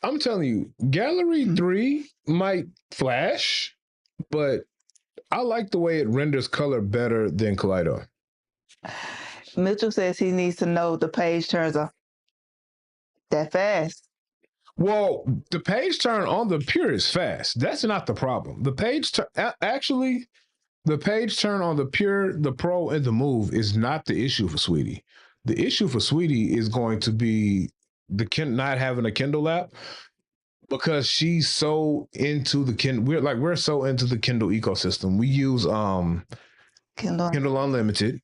I'm telling you, Gallery 3 might flash, but I like the way it renders color better than Kaleido. Mitchell says he needs to know the page turns are that fast. Well, the page turn on the Pure is fast. That's not the problem. The page turn, actually, the page turn on the Pure, the Pro, and the Move is not the issue for Sweetie. The issue for Sweetie is going to be not having a Kindle app, because she's so into the Kindle. We're so into the Kindle ecosystem. We use Kindle Unlimited,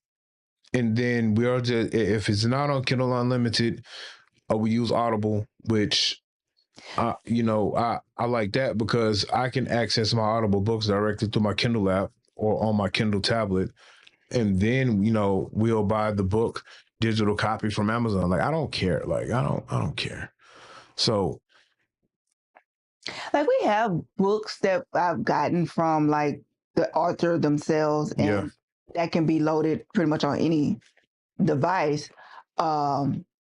and then we are just, if it's not on Kindle Unlimited, we use Audible, which I like that because I can access my Audible books directly through my Kindle app or on my Kindle tablet, and then we'll buy the book digital copy from Amazon. Like, I don't care. Like, I don't care. So, like, we have books that I've gotten from like the author themselves, and that can be loaded pretty much on any device.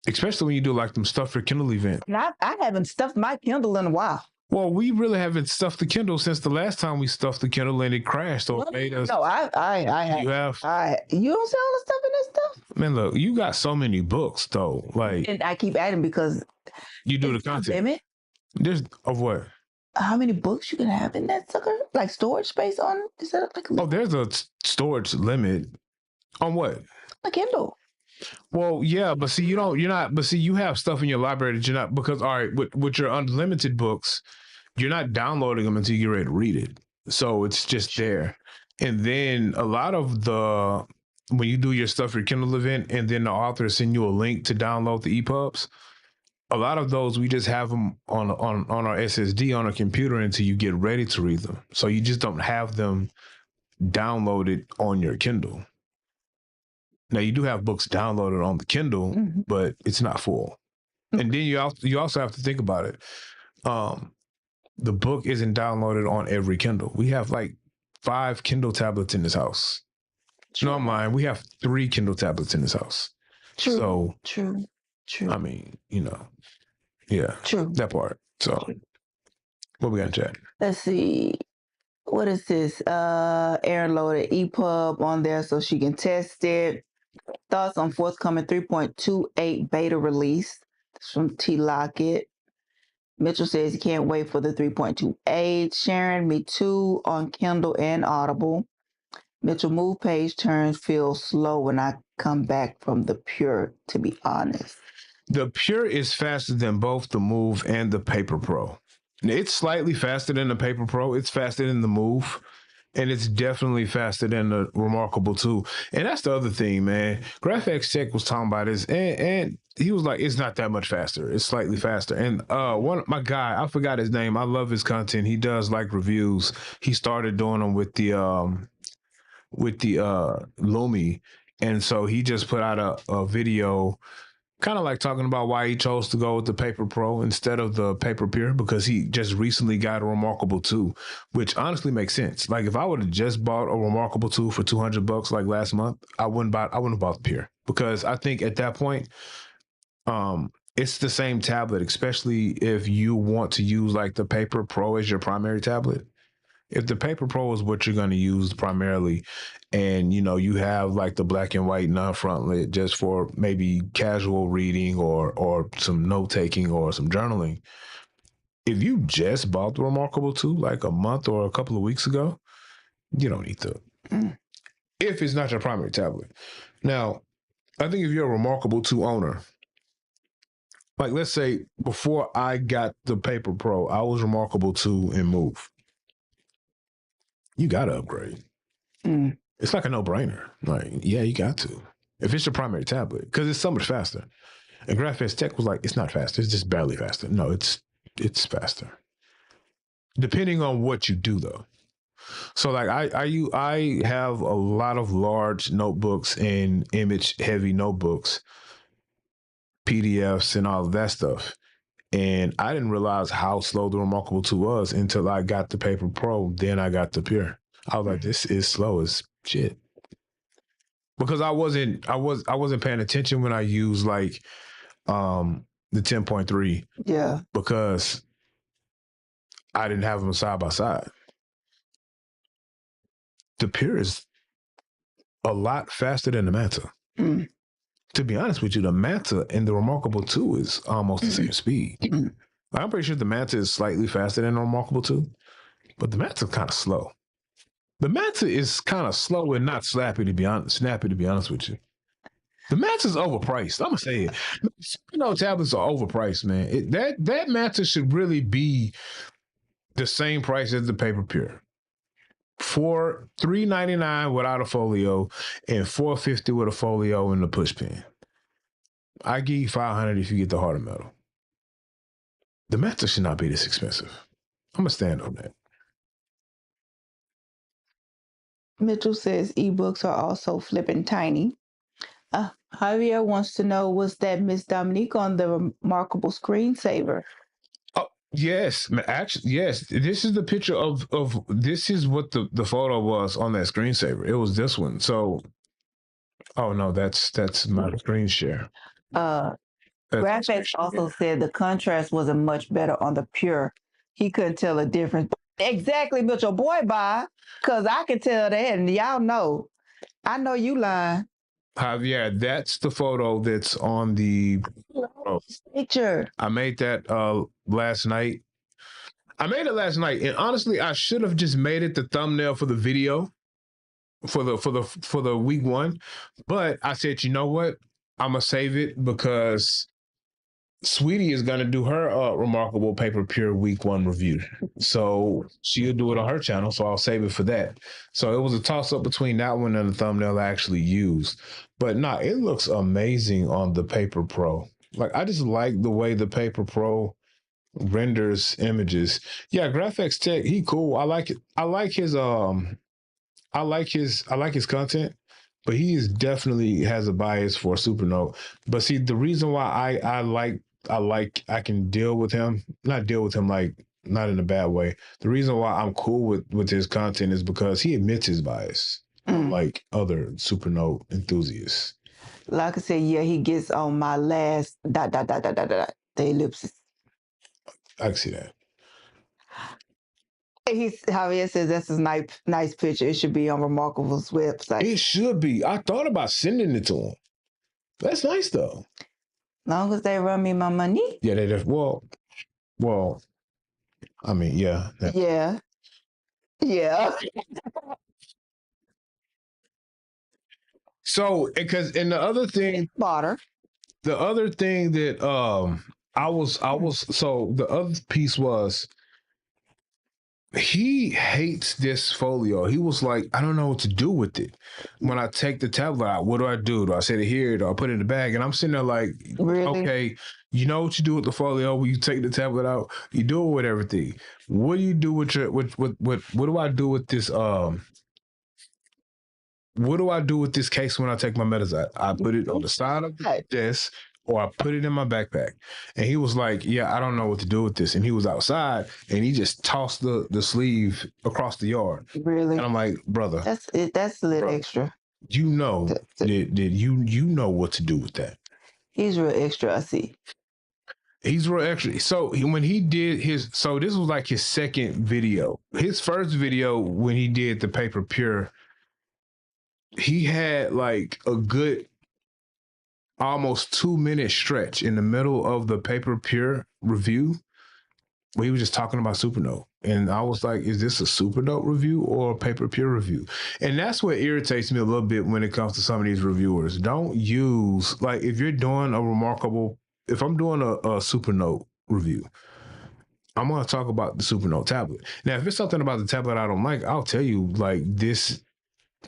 Especially when you do like them stuff for Kindle event. And I haven't stuffed my Kindle in a while. Well, we really haven't stuffed the Kindle since the last time we stuffed the Kindle and it crashed. So it made us. No, I have. You have. You don't see all the stuff in this stuff. Man, look, you got so many books though. Like, and I keep adding because you do the content. Limit. There's of what? How many books you can have in that sucker? Like storage space on? Is that like? There's a storage limit on what? A Kindle. Well, yeah, but see, you have stuff in your library that you're not, because, all right, with your unlimited books, you're not downloading them until you're ready to read it. So it's just there. And then a lot of when you do your stuff for your Kindle event, and then the author send you a link to download the EPUBs, a lot of those, we just have them on our SSD on a computer until you get ready to read them. So you just don't have them downloaded on your Kindle. Now, you do have books downloaded on the Kindle, but it's not full. And then you also have to think about it. The book isn't downloaded on every Kindle. We have like 5 Kindle tablets in this house. No, I'm lying. We have 3 Kindle tablets in this house. True. So, True. I mean, yeah. True. That part. So, what we got in chat? Let's see. What is this? Aaron loaded EPUB on there so she can test it. Thoughts on forthcoming 3.28 beta release. That's from T. Lockett. Mitchell says he can't wait for the 3.28. Sharon, me too, on Kindle and Audible. Mitchell, move page turns feel slow when I come back from the Pure, to be honest. The Pure is faster than both the Move and the Paper Pro. It's slightly faster than the Paper Pro. It's faster than the Move. And it's definitely faster than the Remarkable 2. And that's the other thing, man. GraphX Tech was talking about this, and he was like, it's not that much faster. It's slightly faster. And my guy, I forgot his name. I love his content. He does like reviews. He started doing them with the Lumi. And so he just put out a video kind of like talking about why he chose to go with the Paper Pro instead of the Paper Pure, because he just recently got a Remarkable 2, which honestly makes sense. Like, if I would have just bought a Remarkable 2 for $200 like last month, I wouldn't have bought the Pure, because I think at that point, it's the same tablet, especially if you want to use like the Paper Pro as your primary tablet. if the Paper Pro is what you're going to use primarily, and you have like the black and white non-frontlit just for maybe casual reading or some note taking or some journaling, if you just bought the Remarkable 2 like a month or a couple of weeks ago, you don't need to. If it's not your primary tablet. Now, I think if you're a Remarkable 2 owner, like let's say before I got the Paper Pro, I was Remarkable 2 and Move. You got to upgrade. It's like a no-brainer. Like, yeah, you got to. If it's your primary tablet, because it's so much faster. And Graphics Tech was like, it's not faster. It's just barely faster. No, it's faster. Depending on what you do, though. So, like, I have a lot of large notebooks and image-heavy notebooks, PDFs, and all of that stuff. And I didn't realize how slow the Remarkable 2 was until I got the Paper Pro. Then I got the Pure. I was like, this is slow as shit. Because I wasn't paying attention when I used like the 10.3. Yeah. Because I didn't have them side by side. The Pure is a lot faster than the Manta. To be honest with you, the Manta and the Remarkable 2 is almost the same speed. I'm pretty sure the Manta is slightly faster than the Remarkable 2, but the Manta is kind of slow. The Manta is kind of slow and not snappy to be honest with you. The Manta is overpriced. I'm gonna say it. Tablets are overpriced, man. That Manta should really be the same price as the Paper Pure. For $399 without a folio and $450 with a folio and the push pin. I give you $500 if you get the harder metal. The Manta should not be this expensive. I'm gonna stand on that. Mitchell says ebooks are also flipping tiny. Javier wants to know, was that Miss Dominique on the Remarkable screensaver? Oh, yes. Actually, yes. This is the picture of this is what the photo was on that screensaver. It was this one. So, oh no, that's my screen share. Graphics also said the contrast wasn't much better on the Pure. He couldn't tell a difference. Exactly, Mitchell. Boy, bye. Because I can tell that, and y'all know. I know you lying. Javier, that's the photo that's on the picture. I made that last night. I made it last night, and honestly, I should have just made it the thumbnail for the video for the week 1. But I said, you know what? I'm gonna save it because Sweetie is gonna do her Remarkable Paper Pure week 1 review. So she'll do it on her channel. So I'll save it for that. So it was a toss up between that one and the thumbnail I actually used. But it looks amazing on the Paper Pro. Like, I just like the way the Paper Pro renders images. Yeah, Graphics Tech, he cool. I like it. I like his content, but he is definitely has a bias for Supernote. But see, the reason why I can deal with him, not deal with him like not in a bad way. The reason why I'm cool with his content is because he admits his bias, like other Supernote enthusiasts. Like I said, yeah, he gets on my last ... the ellipsis. I can see that. Javier says that's a nice picture. It should be on Remarkable's website. It should be. I thought about sending it to him. That's nice though. Long as they run me my money. Yeah, they just well. I mean, yeah. Yeah. So, because and the other thing that I was so the other piece was he hates this folio. He was like, I don't know what to do with it. When I take the tablet out, what do I do? Do I set it here? Do I put it in the bag? And I'm sitting there like, really? Okay, you know what you do with the folio when you take the tablet out? You do it with everything. What do you do with your what do I do with this what do I do with this case when I take my medicine? I put it on the side of the desk or I put it in my backpack. And he was like, yeah, I don't know what to do with this. And he was outside and he just tossed the sleeve across the yard. Really? And I'm like, brother. That's a little extra. You know that you know what to do with that. He's real extra, I see. He's real actually. So when he did his, so this was like his second video. His first video when he did the Paper Pure, he had like a good almost 2-minute stretch in the middle of the Paper Pure review where he was just talking about Supernote. And I was like, is this a Supernote review or a Paper Pure review? And that's what irritates me a little bit when it comes to some of these reviewers. Don't use, like, if you're doing a remarkable, if I'm doing a Supernote review, I'm going to talk about the Supernote tablet. Now, if it's something about the tablet I don't like, I'll tell you, like, this,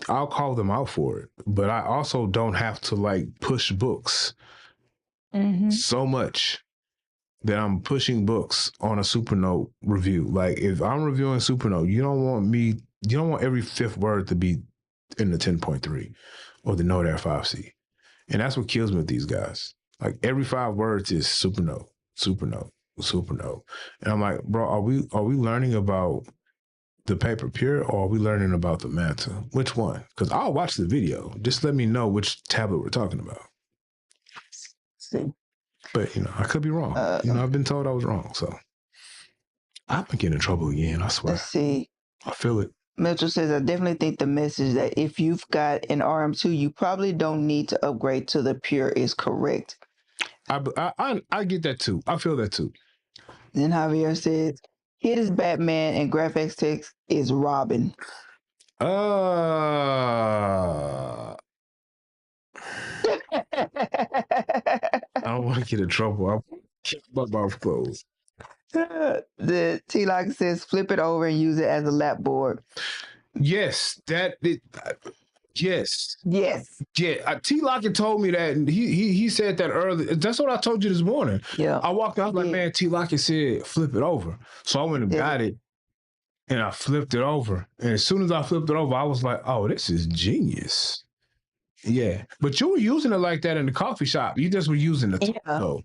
I'll call them out for it. But I also don't have to, like, push books so much that I'm pushing books on a Supernote review. Like, if I'm reviewing Supernote, you don't want every fifth word to be in the 10.3 or the Note Air 5C. And that's what kills me with these guys. Like, every 5 words is Supernote, Supernote, Supernote. And I'm like, bro, are we learning about the Paper Pure or are we learning about the Manta? Which one? Because I'll watch the video. Just let me know which tablet we're talking about. See. But, I could be wrong. I've been told I was wrong. So I'm going to get in trouble again, I swear. Let's see. I feel it. Mitchell says, I definitely think the message that if you've got an RM2, you probably don't need to upgrade to the Pure is correct. I get that too. I feel that too. Then Javier says, Hit is Batman and GraphX Text is Robin. I don't want to get in trouble. I'll keep my mouth closed. The T-Lock says, flip it over and use it as a lap board. Yes, yes. Yes. Yeah, T-Lock had told me that, and he said that earlier. That's what I told you this morning. Yeah. I walked out, I was like, man, T-Lock said, flip it over. So I went and got it, and I flipped it over. And as soon as I flipped it over, I was like, oh, this is genius. Yeah. But you were using it like that in the coffee shop. You just were using the though.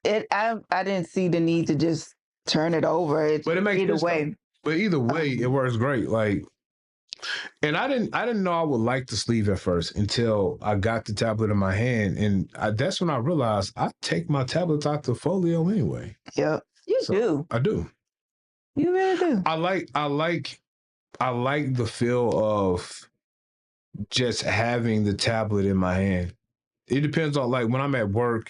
I didn't see the need to just turn it over. But it makes either way. Though. But either way, it works great. Like, and I didn't know I would like the sleeve at first until I got the tablet in my hand, and that's when I realized I take my tablets out the folio anyway. Yeah, you do. I do. You really do. I like the feel of just having the tablet in my hand. It depends on, like, when I'm at work.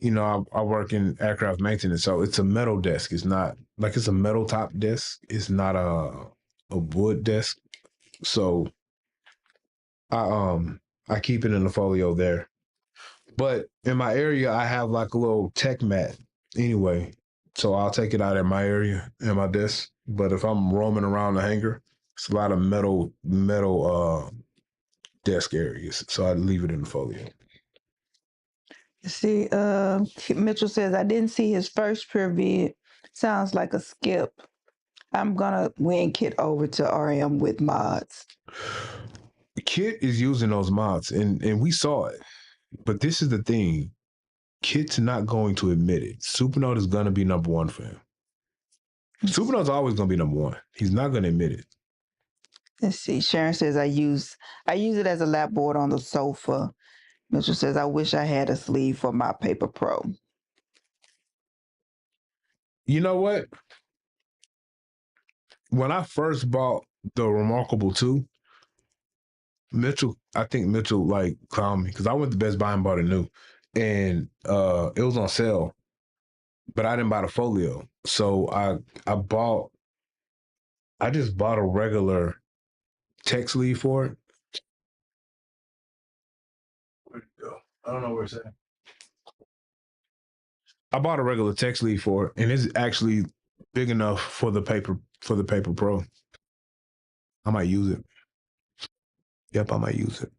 I work in aircraft maintenance, so it's a metal desk. It's not like it's a metal top desk. It's not a wood desk. So I keep it in the folio there. But in my area, I have like a little tech mat anyway. So I'll take it out in my area in my desk. But if I'm roaming around the hangar, it's a lot of metal desk areas. So I leave it in the folio. See, Mitchell says, I didn't see his first Pure vid. Sounds like a skip. I'm going to win Kit over to RM with mods. Kit is using those mods, and we saw it. But this is the thing. Kit's not going to admit it. Supernote is going to be number one for him. Supernote's always going to be number one. He's not going to admit it. Let's see. Sharon says, I use it as a lap board on the sofa. Mitchell says, I wish I had a sleeve for my Paper Pro. You know what? When I first bought the Remarkable 2, I think Mitchell like clowned me because I went to Best Buy and bought it new. And it was on sale, but I didn't buy the folio. So I just bought a regular text sleeve for it. Where'd it go? I don't know where it's at. I bought a regular text sleeve for it, and it's actually big enough for the Paper Pro. I might use it. Yep, I might use it.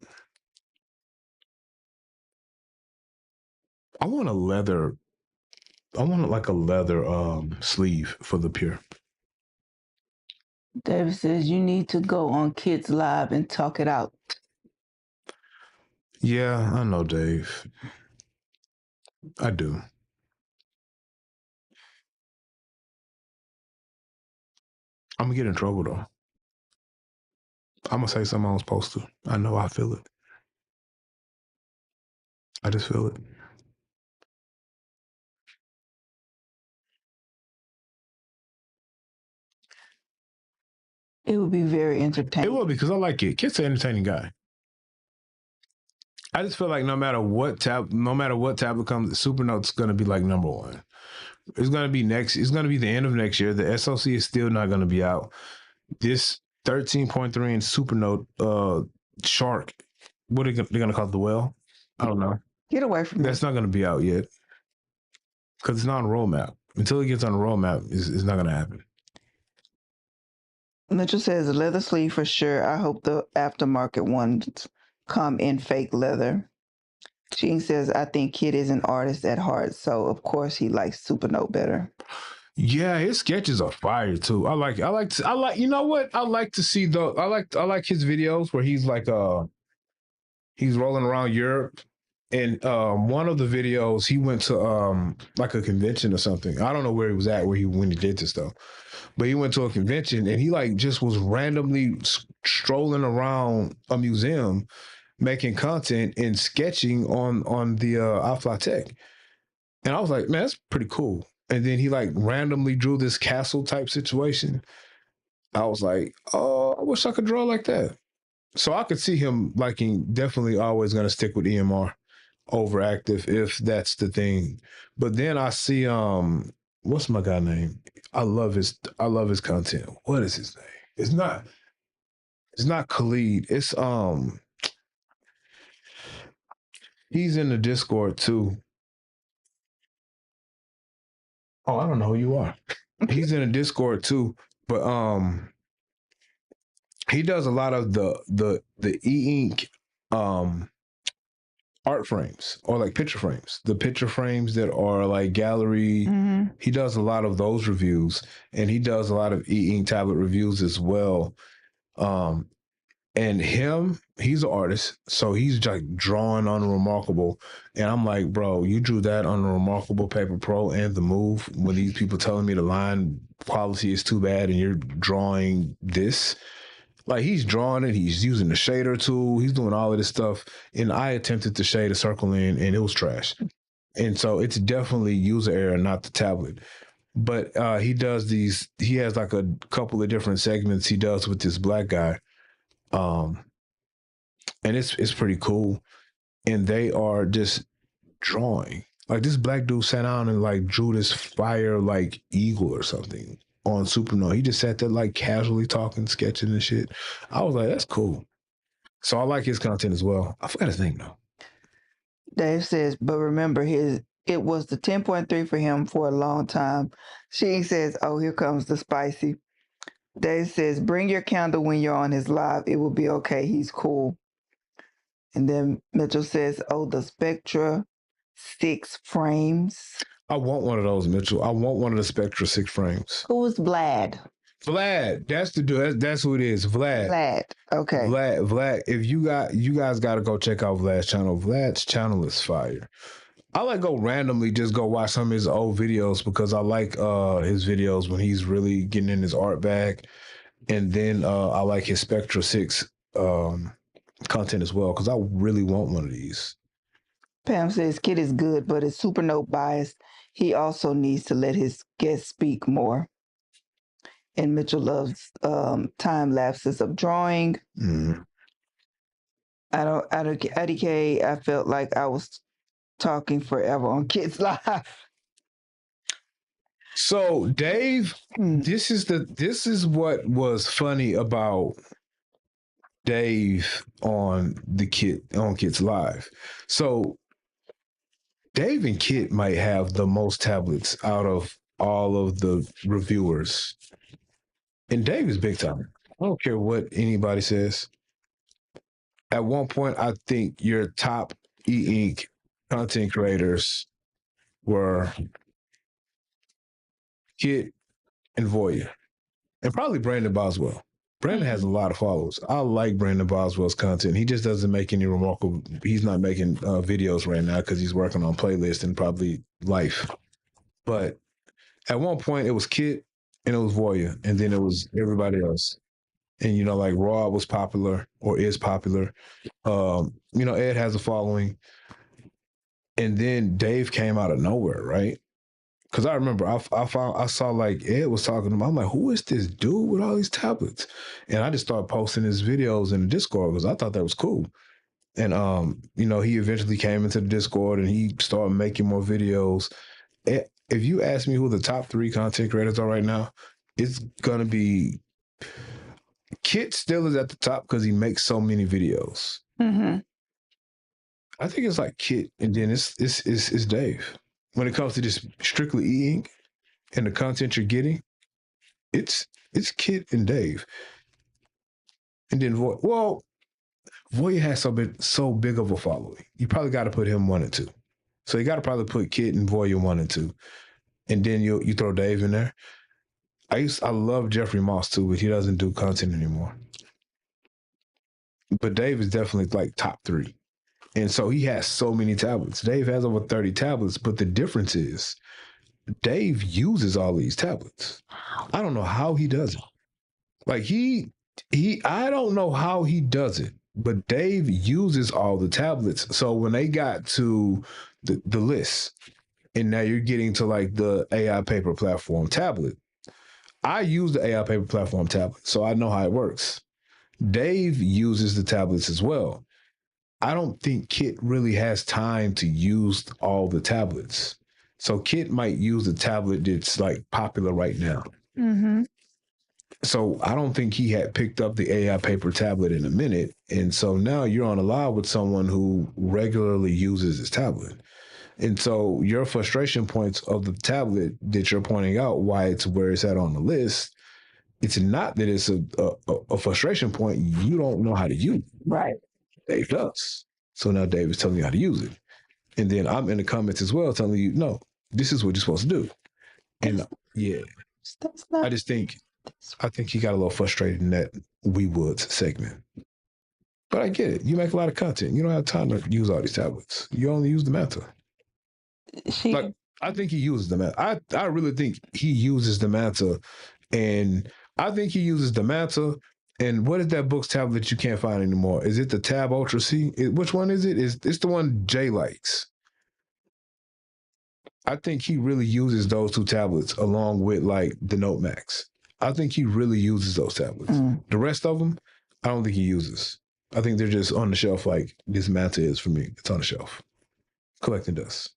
I want a leather sleeve for the Pure. David says, you need to go on Kids Live and talk it out. Yeah, I know, Dave. I do. I'm going to get in trouble, though. I'm going to say something I was supposed to. I know I feel it. I just feel it. It would be very entertaining. It will be, because I like Kit. Kit's an entertaining guy. I just feel like no matter what tablet comes, Supernote's gonna be like number one. It's gonna be next. It's gonna be the end of next year. The SoC is still not gonna be out. This 13.3 inch Supernote Shark. What are they gonna call it? The Whale? I don't know. Get away from me. That's not gonna be out yet because it's not on a roadmap. Until it gets on a roadmap, it's not gonna happen. Mitchell says a leather sleeve for sure. I hope the aftermarket ones come in fake leather. Sheen says, I think Kid is an artist at heart, so of course he likes Supernote better. Yeah, his sketches are fire too. I like. You know what? I like to see though. I like his videos where he's like he's rolling around Europe, and one of the videos he went to like a convention or something. I don't know where he was at when he did this stuff, but he went to a convention and he like just was randomly strolling around a museum, making content and sketching on the iFly Tech, and I was like, man, that's pretty cool. And then he like randomly drew this castle type situation. I was like, oh, I wish I could draw like that. So I could see him liking, definitely always going to stick with EMR over Active if that's the thing. But then I see what's my guy name? I love his content. What is his name? It's not Khalid. It's he's in the Discord too. Oh, I don't know who you are. He's in the Discord too, but he does a lot of the e-ink art frames, or like picture frames. The picture frames that are like gallery. Mm-hmm. He does a lot of those reviews, and he does a lot of e-ink tablet reviews as well. And he's an artist, so he's like drawing on Remarkable, and I'm like, bro, you drew that on the Remarkable Paper Pro and the Move when these people telling me the line quality is too bad, and you're drawing this. Like, he's drawing it, he's using the shader tool, he's doing all of this stuff, and I attempted to shade a circle in, and it was trash. And so it's definitely user error, not the tablet. But he has like a couple of different segments he does with this black guy. And it's pretty cool. And they are just drawing. Like, this black dude sat down and like drew this fire like eagle or something on Supernote. He just sat there like casually talking, sketching and shit. I was like, that's cool. So I like his content as well. I forgot his name though. Dave says, but remember, it was the 10.3 for him for a long time. She says, oh, here comes the spicy. Dave says, bring your candle when you're on his live. It will be okay. He's cool. And then Mitchell says, oh, the Spectra 6 frames. I want one of those, Mitchell. I want one of the Spectra 6 frames. Who is Vlad? Vlad. That's the dude. That's who it is. Vlad. Vlad. Okay. Vlad. If you guys got to go check out Vlad's channel. Vlad's channel is fire. I like go randomly just go watch some of his old videos because I like his videos when he's really getting in his art bag. And then I like his Spectra 6 content as well because I really want one of these. Pam says Kid is good, but is Supernote biased. He also needs to let his guests speak more. And Mitchell loves time lapses of drawing. Mm-hmm. IDK, I felt like I was talking forever on Kids Live. So Dave, this is what was funny about Dave on Kids Live. So Dave and Kit might have the most tablets out of all of the reviewers. And Dave is big time. I don't care what anybody says. At one point, I think your top e-ink content creators were Kit and Voya, and probably Brandon Boswell. Brandon has a lot of followers. I like Brandon Boswell's content. He just doesn't make any remarkable. He's not making videos right now because he's working on playlists and probably life. But at one point, it was Kit and it was Voya, and then it was everybody else. And like Raw was popular or is popular. Ed has a following, and then Dave came out of nowhere, right? Because I remember I saw like Ed was talking to him. I'm like, who is this dude with all these tablets? And I just started posting his videos in the Discord because I thought that was cool. And he eventually came into the Discord and he started making more videos. If you ask me who the top 3 content creators are right now, it's gonna be Kit. Still is at the top because he makes so many videos. Mm-hmm. I think it's like Kit, and then it's Dave. When it comes to just strictly eating and the content you're getting, it's Kit and Dave. And then Voya has so big of a following. You probably got to put him 1 and 2. So you got to probably put Kit and Voya 1 and 2, and then you throw Dave in there. I love Jeffrey Moss too, but he doesn't do content anymore. But Dave is definitely like top 3. And so he has so many tablets. Dave has over 30 tablets, but the difference is Dave uses all these tablets. I don't know how he does it. Like I don't know how he does it, but Dave uses all the tablets. So when they got to the list, and now you're getting to like the AI paper platform tablet, I use the AI paper platform tablet, so I know how it works. Dave uses the tablets as well. I don't think Kit really has time to use all the tablets. So Kit might use the tablet that's like popular right now. Mm-hmm. So I don't think he had picked up the AI paper tablet in a minute. And so now you're on a live with someone who regularly uses his tablet. And so your frustration points of the tablet that you're pointing out, why it's where it's at on the list, it's not that it's a frustration point. You don't know how to use it. Right. Dave does. So now Dave is telling you how to use it. And then I'm in the comments as well telling you, no, this is what you're supposed to do. And That's not, I think he got a little frustrated in that We Woods segment. But I get it. You make a lot of content. You don't have time to use all these tablets. You only use the Manta. I think he uses the Manta. I really think he uses the Manta. And I think he uses the Manta. And what is that book's tablet you can't find anymore? Is it the Tab Ultra C? Which one is it? It's the one Jay likes. I think he really uses those 2 tablets along with like the Note Max. I think he really uses those tablets. The rest of them, I don't think he uses. I think they're just on the shelf like this Manta is for me. It's on the shelf. Collecting dust.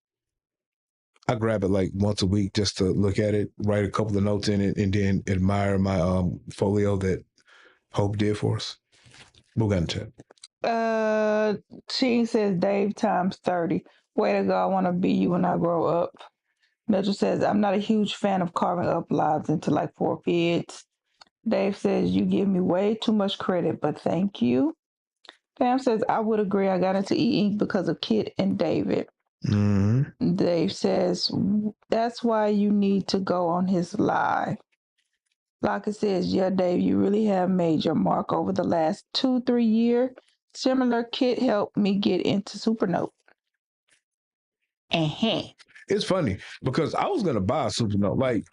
I grab it like once a week just to look at it, write a couple of notes in it, and then admire my folio that Hope did for us. We'll get into it. She says Dave times 30. Way to go. I want to be you when I grow up. Mitchell says, I'm not a huge fan of carving up lives into like 4 kids. Dave says, you give me way too much credit, but thank you. Pam says, I would agree. I got into e-ink because of Kit and David. Mm-hmm. Dave says, that's why you need to go on his live. Locke says, yeah, Dave, you really have made your mark over the last 2-3 years. Similar Kit helped me get into Supernote. It's funny because I was going to buy a Supernote. Like,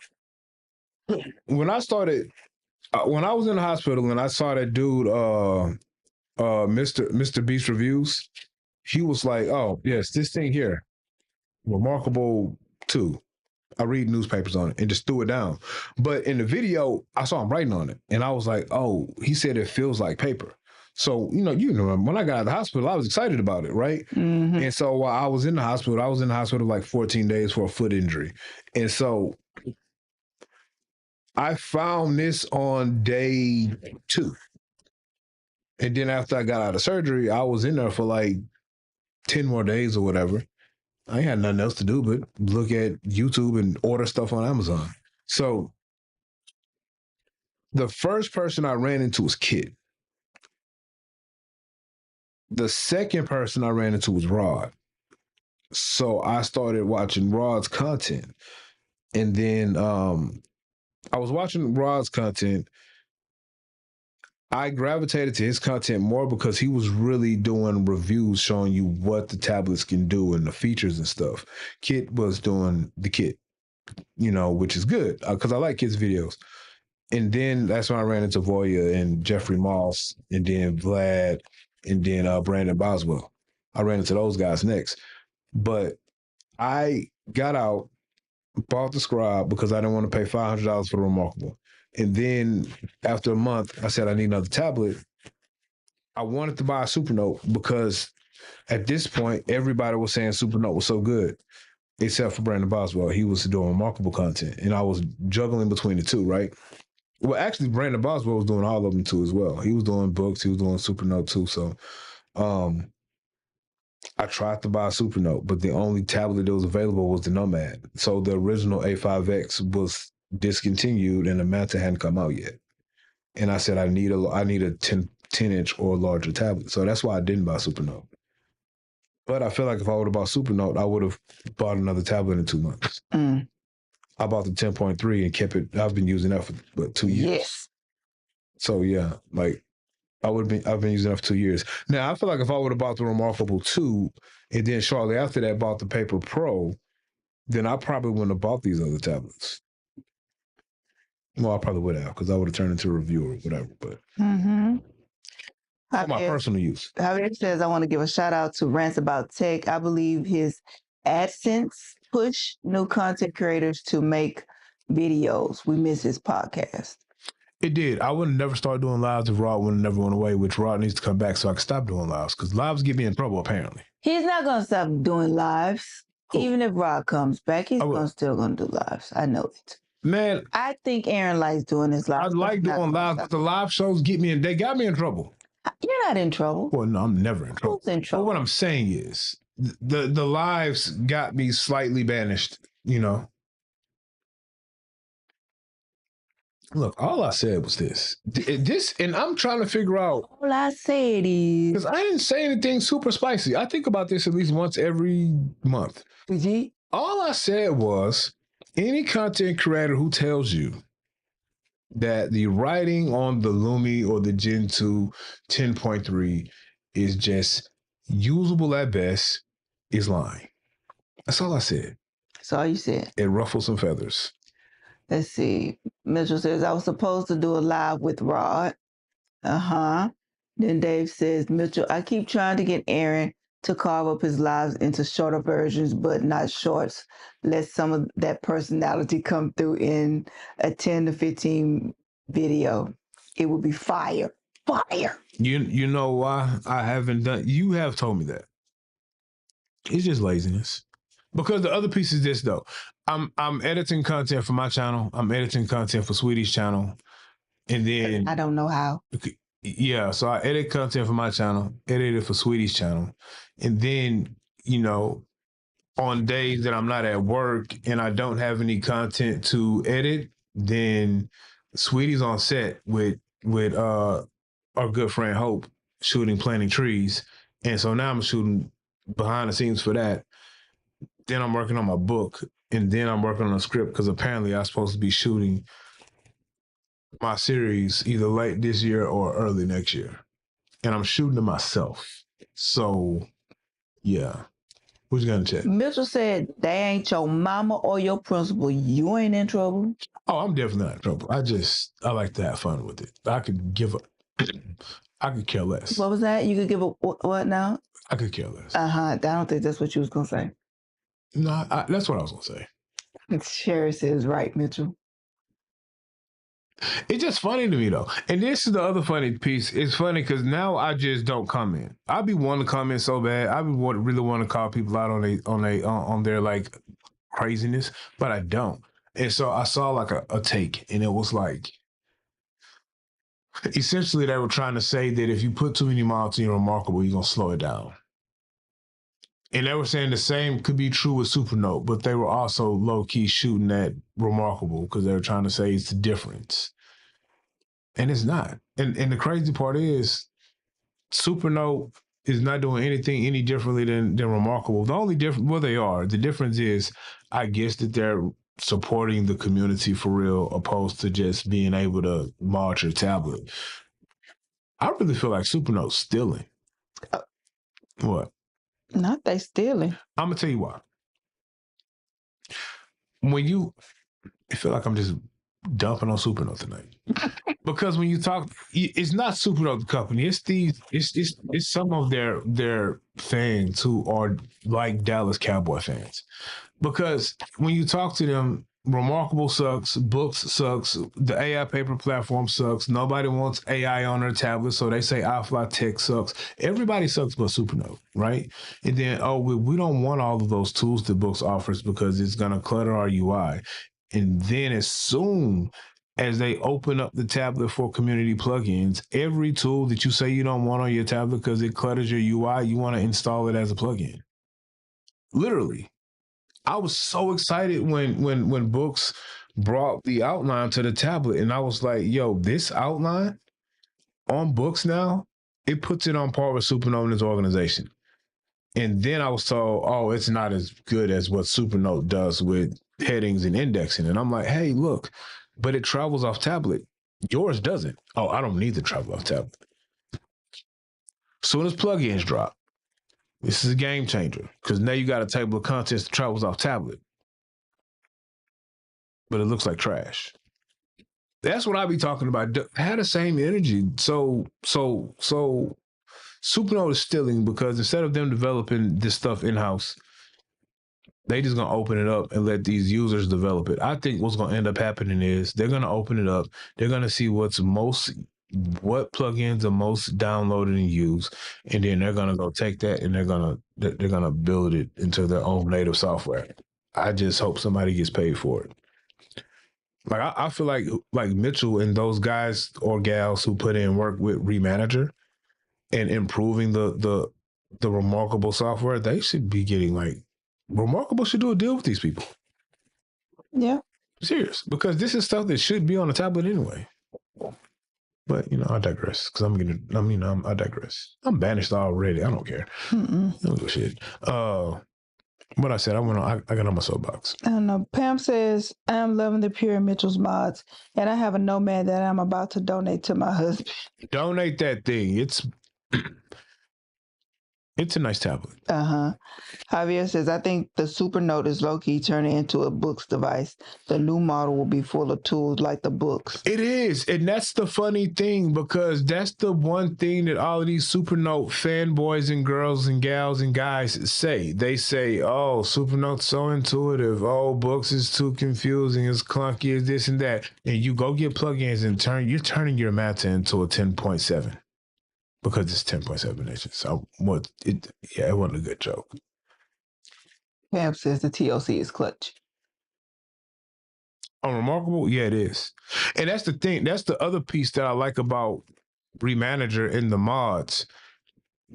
when I started, when I was in the hospital and I saw that dude, Mr. Beast Reviews, he was like, oh, yes, this thing here, Remarkable 2. I read newspapers on it and just threw it down. But in the video, I saw him writing on it. And I was like, oh, he said it feels like paper. So, when I got out of the hospital, I was excited about it, right? Mm-hmm. And so while I was in the hospital like 14 days for a foot injury. And so I found this on day 2. And then after I got out of surgery, I was in there for like 10 more days or whatever. I had nothing else to do but look at YouTube and order stuff on Amazon. So the first person I ran into was Kit. The second person I ran into was Rod. So I started watching Rod's content. And then I was watching Rod's content. I gravitated to his content more because he was really doing reviews showing you what the tablets can do and the features and stuff. Kit was doing the Kit, which is good because I like Kit's videos. And then that's when I ran into Voya and Jeffrey Moss and then Vlad and then Brandon Boswell. I ran into those guys next. But I got out bought the Scribe because I didn't want to pay $500 for the Remarkable. And then after a month, I said I need another tablet. I wanted to buy a Supernote because at this point, everybody was saying Supernote was so good, except for Brandon Boswell. He was doing Remarkable content, and I was juggling between the two, right? Well, actually, Brandon Boswell was doing all of them too as well. He was doing books. He was doing Supernote too. So I tried to buy a Supernote, but the only tablet that was available was the Nomad. So the original A5X was discontinued and the Manta hadn't come out yet. And I said, I need a 10-inch or larger tablet. So that's why I didn't buy Supernote. But I feel like if I would have bought Supernote, I would have bought another tablet in 2 months. I bought the 10.3 and kept it. I've been using that for 2 years. Yes. So yeah, like I've been using it for 2 years. Now I feel like if I would have bought the Remarkable 2 and then shortly after that bought the Paper Pro, then I probably wouldn't have bought these other tablets. Well, I probably would have because I would have turned into a reviewer or whatever. But for my personal use. Javier says, I want to give a shout out to Rants About Tech. I believe his AdSense push new content creators to make videos. We miss his podcast. It did. I would have never started doing lives if Rod would have never went away, which Rod needs to come back so I can stop doing lives because lives get me in trouble, apparently. He's not going to stop doing lives. Cool. Even if Rod comes back, he's still going to do lives. I know it. Man. I think Aaron likes doing his lives. I like doing lives, but the live shows they got me in trouble. You're not in trouble. Well, no, I'm never in trouble. Who's in trouble? But what I'm saying is the lives got me slightly banished, you know. Look, all I said was this, and I'm trying to figure out. All I said is because I didn't say anything super spicy. I think about this at least once every month. All I said was, any content creator who tells you that the writing on the Lumi or the Gen 2 10.3 is just usable at best is lying. That's all I said. That's all you said. It ruffles some feathers. Let's see. Mitchell says, I was supposed to do a live with Rod. Then Dave says, Mitchell, I keep trying to get Aaron to carve up his lives into shorter versions, but not shorts. Let some of that personality come through in a 10 to 15 video. It would be fire. Fire. You know why I haven't done? You have told me that. It's just laziness. Because the other piece is this though. I'm editing content for my channel. I'm editing content for Sweetie's channel. And then I don't know how. Yeah, so I edit content for my channel, edit it for Sweetie's channel. And then, you know, on days that I'm not at work and I don't have any content to edit, then Sweetie's on set with our good friend Hope shooting Planting Trees. And so now I'm shooting behind the scenes for that. Then I'm working on my book, and then I'm working on a script because apparently I'm supposed to be shooting my series either late this year or early next year. And I'm shooting it myself. So, yeah. Who's going to check? Mitchell said, they ain't your mama or your principal. You ain't in trouble. Oh, I'm definitely not in trouble. I like to have fun with it. I could give up. I could care less. What was that? You could give a what now? I could care less. I don't think that's what you was going to say. No, that's what I was going to say. Sherry says, right, Mitchell. It's just funny to me though. And this is the other funny piece. It's funny because now I just don't comment. I be wanting to comment so bad. I really want to call people out on their like craziness, but I don't. And so I saw like a take, and it was like, essentially they were trying to say that if you put too many miles in your Remarkable, you're gonna slow it down. And they were saying the same could be true with Supernote, but they were also low-key shooting at Remarkable because they were trying to say it's the difference. And it's not. And the crazy part is Supernote is not doing anything any differently than Remarkable. The only difference, well, they are. The difference is, I guess, that they're supporting the community for real opposed to just being able to mod your tablet. I really feel like Supernote's stealing. What? Not they stealing. I'm going to tell you why. I feel like I'm just dumping on Supernote tonight. Because when you talk, it's not Supernote the company. It's some of their fans who are like Dallas Cowboy fans. Because when you talk to them, Remarkable sucks, Books sucks, the AI paper platform sucks. Nobody wants AI on their tablet, so they say iFly Tech sucks. Everybody sucks but Supernote, right? And then, we don't want all of those tools that Books offers because it's going to clutter our UI. And then as soon as they open up the tablet for community plugins, every tool that you say you don't want on your tablet because it clutters your UI, you want to install it as a plugin. Literally. I was so excited when Books brought the outline to the tablet, and I was like, yo, this outline on Books now, it puts it on par with Supernote and its organization. And then I was told, oh, it's not as good as what Supernote does with headings and indexing. And I'm like, hey, look, but it travels off tablet. Yours doesn't. Oh, I don't need to travel off tablet. Soon as plugins drop, this is a game changer because now you got a table of contents that travels off tablet. But it looks like trash. That's what I be talking about. Had the same energy. So Supernote is stealing because instead of them developing this stuff in-house, they just gonna open it up and let these users develop it. I think what's gonna end up happening is they're gonna open it up. They're gonna see what plugins are most downloaded and used, and then they're gonna go take that and they're gonna build it into their own native software. I just hope somebody gets paid for it. Like I feel like Mitchell and those guys or gals who put in work with Remanager and improving the Remarkable software, they should be getting Remarkable should do a deal with these people. Yeah. Serious. Because this is stuff that should be on a tablet anyway. But I digress. Because I digress. I'm banished already. I don't care. I don't give a shit. What I said, I got on my soapbox. I don't know. Pam says, I'm loving the Pure Mitchell's mods, and I have a Nomad that I'm about to donate to my husband. Donate that thing. It's a nice tablet. Javier says, I think the Supernote is low-key turning into a Books device. The new model will be full of tools like the Books. It is. And that's the funny thing, because that's the one thing that all of these Supernote fanboys and girls and gals and guys say. They say, oh, Supernote's so intuitive. Oh, Books is too confusing. It's clunky. It's this and that. And you go get plugins and you're turning your Mata into a 10.7. Because it's 10.7 inches. So it wasn't a good joke. Pam says the TLC is clutch. Remarkable? Yeah, it is. And that's the thing. That's the other piece that I like about Remanager and the mods.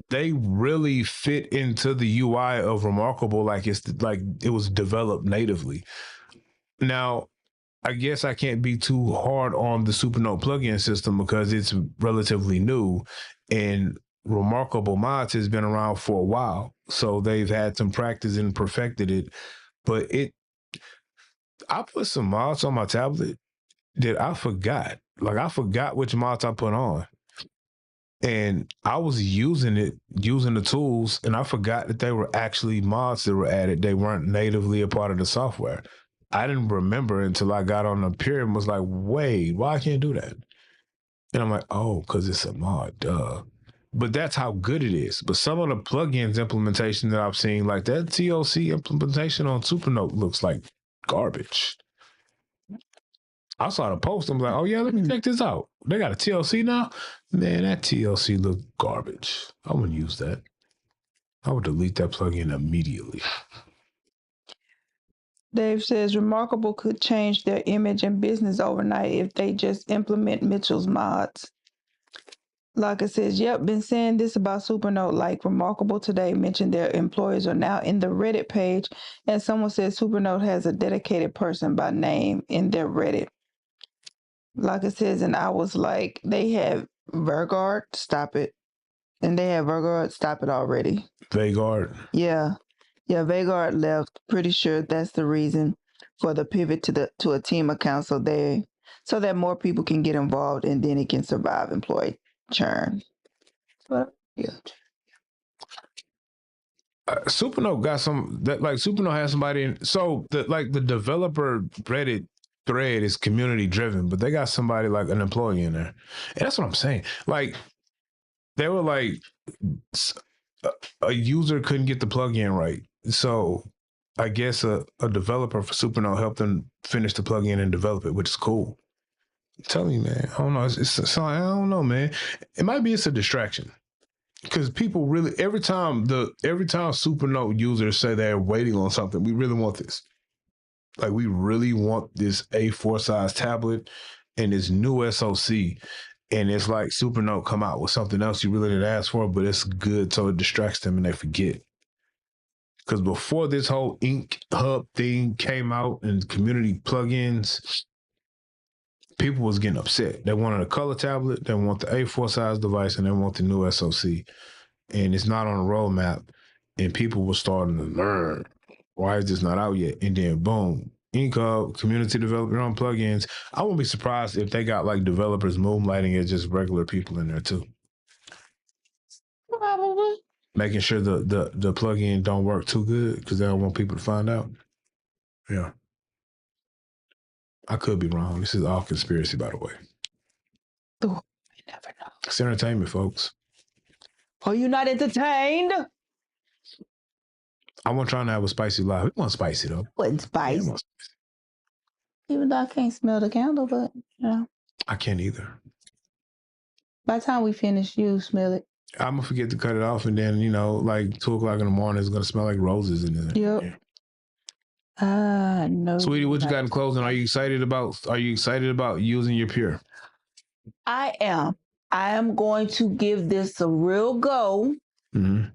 They really fit into the UI of Remarkable like it was developed natively. Now, I guess I can't be too hard on the Supernote plugin system because it's relatively new, and Remarkable Mods has been around for a while. So they've had some practice and perfected it. But I put some mods on my tablet that I forgot. I forgot which mods I put on. And I was using the tools, and I forgot that they were actually mods that were added. They weren't natively a part of the software. I didn't remember until I got on the Pure and was like, wait, why I can't do that? And I'm like, oh, because it's a mod, duh. But that's how good it is. But some of the plugins implementation that I've seen, like that TLC implementation on Supernote, looks like garbage. I saw the post. I'm like, oh yeah, let me check this out. They got a TLC now? Man, that TLC looked garbage. I wouldn't use that. I would delete that plugin immediately. Dave says, Remarkable could change their image and business overnight if they just implement Mitchell's mods. Laka says, yep, been saying this about Supernote. Like Remarkable today mentioned their employees are now in the Reddit page, and someone says Supernote has a dedicated person by name in their Reddit. Laka says, and I was like, they have Vergard, stop it. And they have Vergard, stop it already. Vagard? Yeah, Vagard left. Pretty sure that's the reason for the pivot to a team account so that more people can get involved and then it can survive employee churn. But yeah. Supernote got Supernote has somebody in. So the developer Reddit thread is community driven, but they got somebody like an employee in there. And that's what I'm saying. Like, they were like, a user couldn't get the plugin right. So I guess a developer for Supernote helped them finish the plugin and develop it, which is cool. I'm telling you, man. I don't know. I don't know, man. It might be it's a distraction. Because people really, every time Supernote users say they're waiting on something, we really want this. Like, we really want this A4 size tablet and this new SoC. And it's like Supernote come out with something else you really didn't ask for, but it's good, so it distracts them and they forget. Because before this whole Ink Hub thing came out and community plugins, people was getting upset. They wanted a color tablet, they want the A4 size device, and they want the new SoC. And it's not on the roadmap. And people were starting to learn, why is this not out yet? And then boom, Ink Hub, community developer on plugins. I wouldn't be surprised if they got like developers moonlighting as just regular people in there too. Probably. Making sure the plugin don't work too good because they don't want people to find out. Yeah. I could be wrong. This is all conspiracy, by the way. Ooh, you never know. It's entertainment, folks. Are you not entertained? I wasn't trying to have a spicy life. It wasn't spicy, though. Wasn't spicy. Yeah, Even though I can't smell the candle, but, you know. I can't either. By the time we finish, you smell it. I'm going to forget to cut it off, and then, like 2 o'clock in the morning, it's going to smell like roses in there. Yep. Yeah. No. Sweetie, what you got in closing? Are you excited about using your Pure? I am. I am going to give this a real go. Mm-hmm.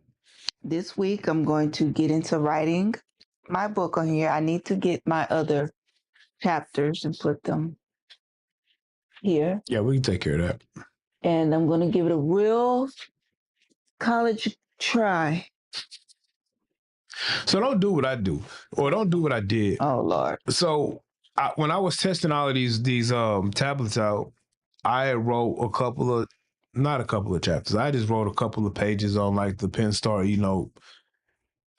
This week, I'm going to get into writing my book on here. I need to get my other chapters and put them here. Yeah, we can take care of that. And I'm going to give it a real college try. So don't do what I do, or don't do what I did. Oh, Lord. So when I was testing all of these tablets out, I wrote not a couple of chapters. I just wrote a couple of pages on like the Penstar eNote.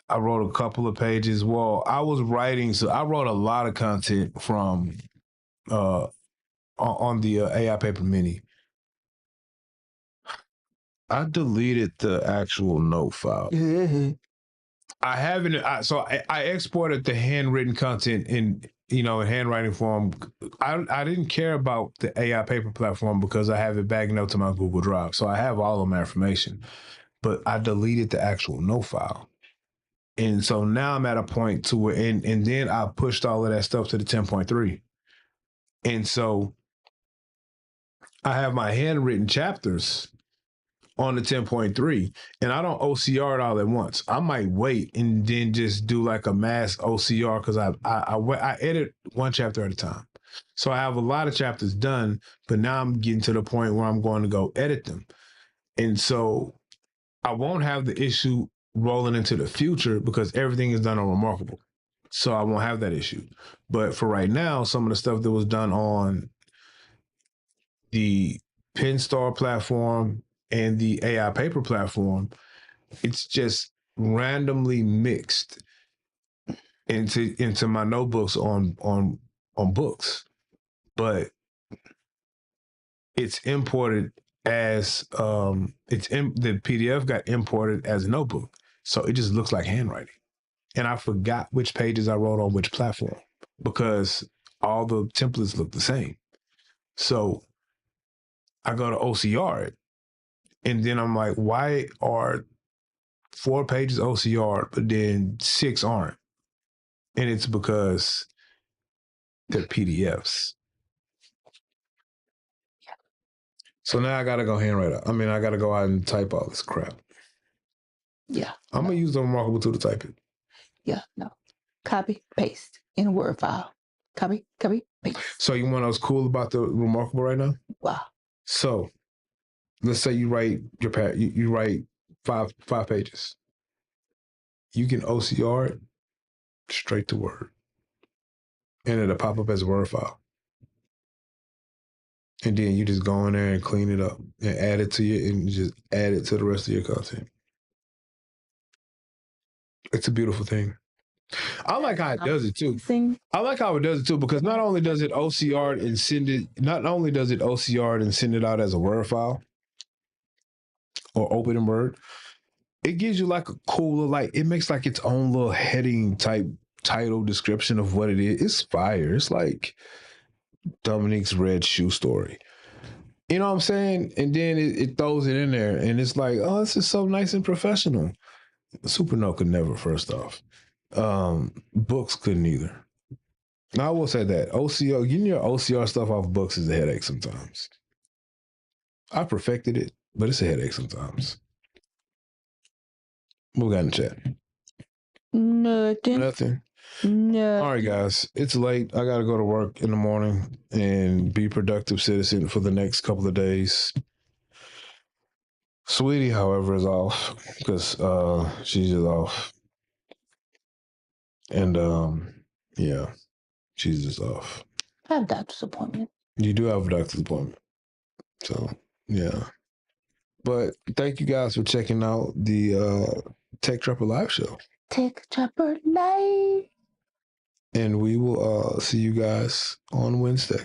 I wrote a couple of pages. Well, I was writing, so I wrote a lot of content from on the AI Paper Mini. I deleted the actual note file. I haven't. I exported the handwritten content in handwriting form. I didn't care about the AI paper platform because I have it backed up to my Google Drive, so I have all of my information. But I deleted the actual note file, and so now I'm at a point to where, and then I pushed all of that stuff to the 10.3, and so I have my handwritten chapters on the 10.3, and I don't OCR it all at once. I might wait and then just do like a mass OCR because I edit one chapter at a time. So I have a lot of chapters done, but now I'm getting to the point where I'm going to go edit them. And so I won't have the issue rolling into the future because everything is done on Remarkable. So I won't have that issue. But for right now, some of the stuff that was done on the Penstar platform and the AI paper platform, it's just randomly mixed into my notebooks on books, but it's imported as the PDF got imported as a notebook, so it just looks like handwriting. And I forgot which pages I wrote on which platform because all the templates look the same. So I go to OCR it. And then I'm like, why are 4 pages OCR, but then 6 aren't? And it's because they're PDFs. So now I got to go handwrite it. I got to go out and type all this crap. Yeah. I'm going to use the Remarkable tool to type it. Yeah, no. Copy, paste in a Word file. Copy, paste. So you want to know what's cool about the Remarkable right now? Wow. So let's say you write you write five pages. You can OCR it straight to Word. And it'll pop up as a Word file. And then you just go in there and clean it up and add it to and just add it to the rest of your content. It's a beautiful thing. I like how it does it too. I like how it does it too, because not only does it OCR and send it out as a Word file or open in Word, it gives you like a cooler, like it makes like its own little heading type title description of what it is. It's fire. It's like Dominique's red shoe story. You know what I'm saying? And then it throws it in there, and it's like, oh, this is so nice and professional. Supernote could never, first off. Books couldn't either. Now, I will say that OCR, getting your OCR stuff off books is a headache sometimes. I perfected it, but it's a headache sometimes. What we got in chat? Nothing. All right, guys. It's late. I got to go to work in the morning and be a productive citizen for the next couple of days. Sweetie, however, is off because she's just off. And yeah, she's just off. I have a doctor's appointment. You do have a doctor's appointment. So, yeah. But thank you guys for checking out the Tech Trapper Live show. Tech Trapper Live. And we will see you guys on Wednesday.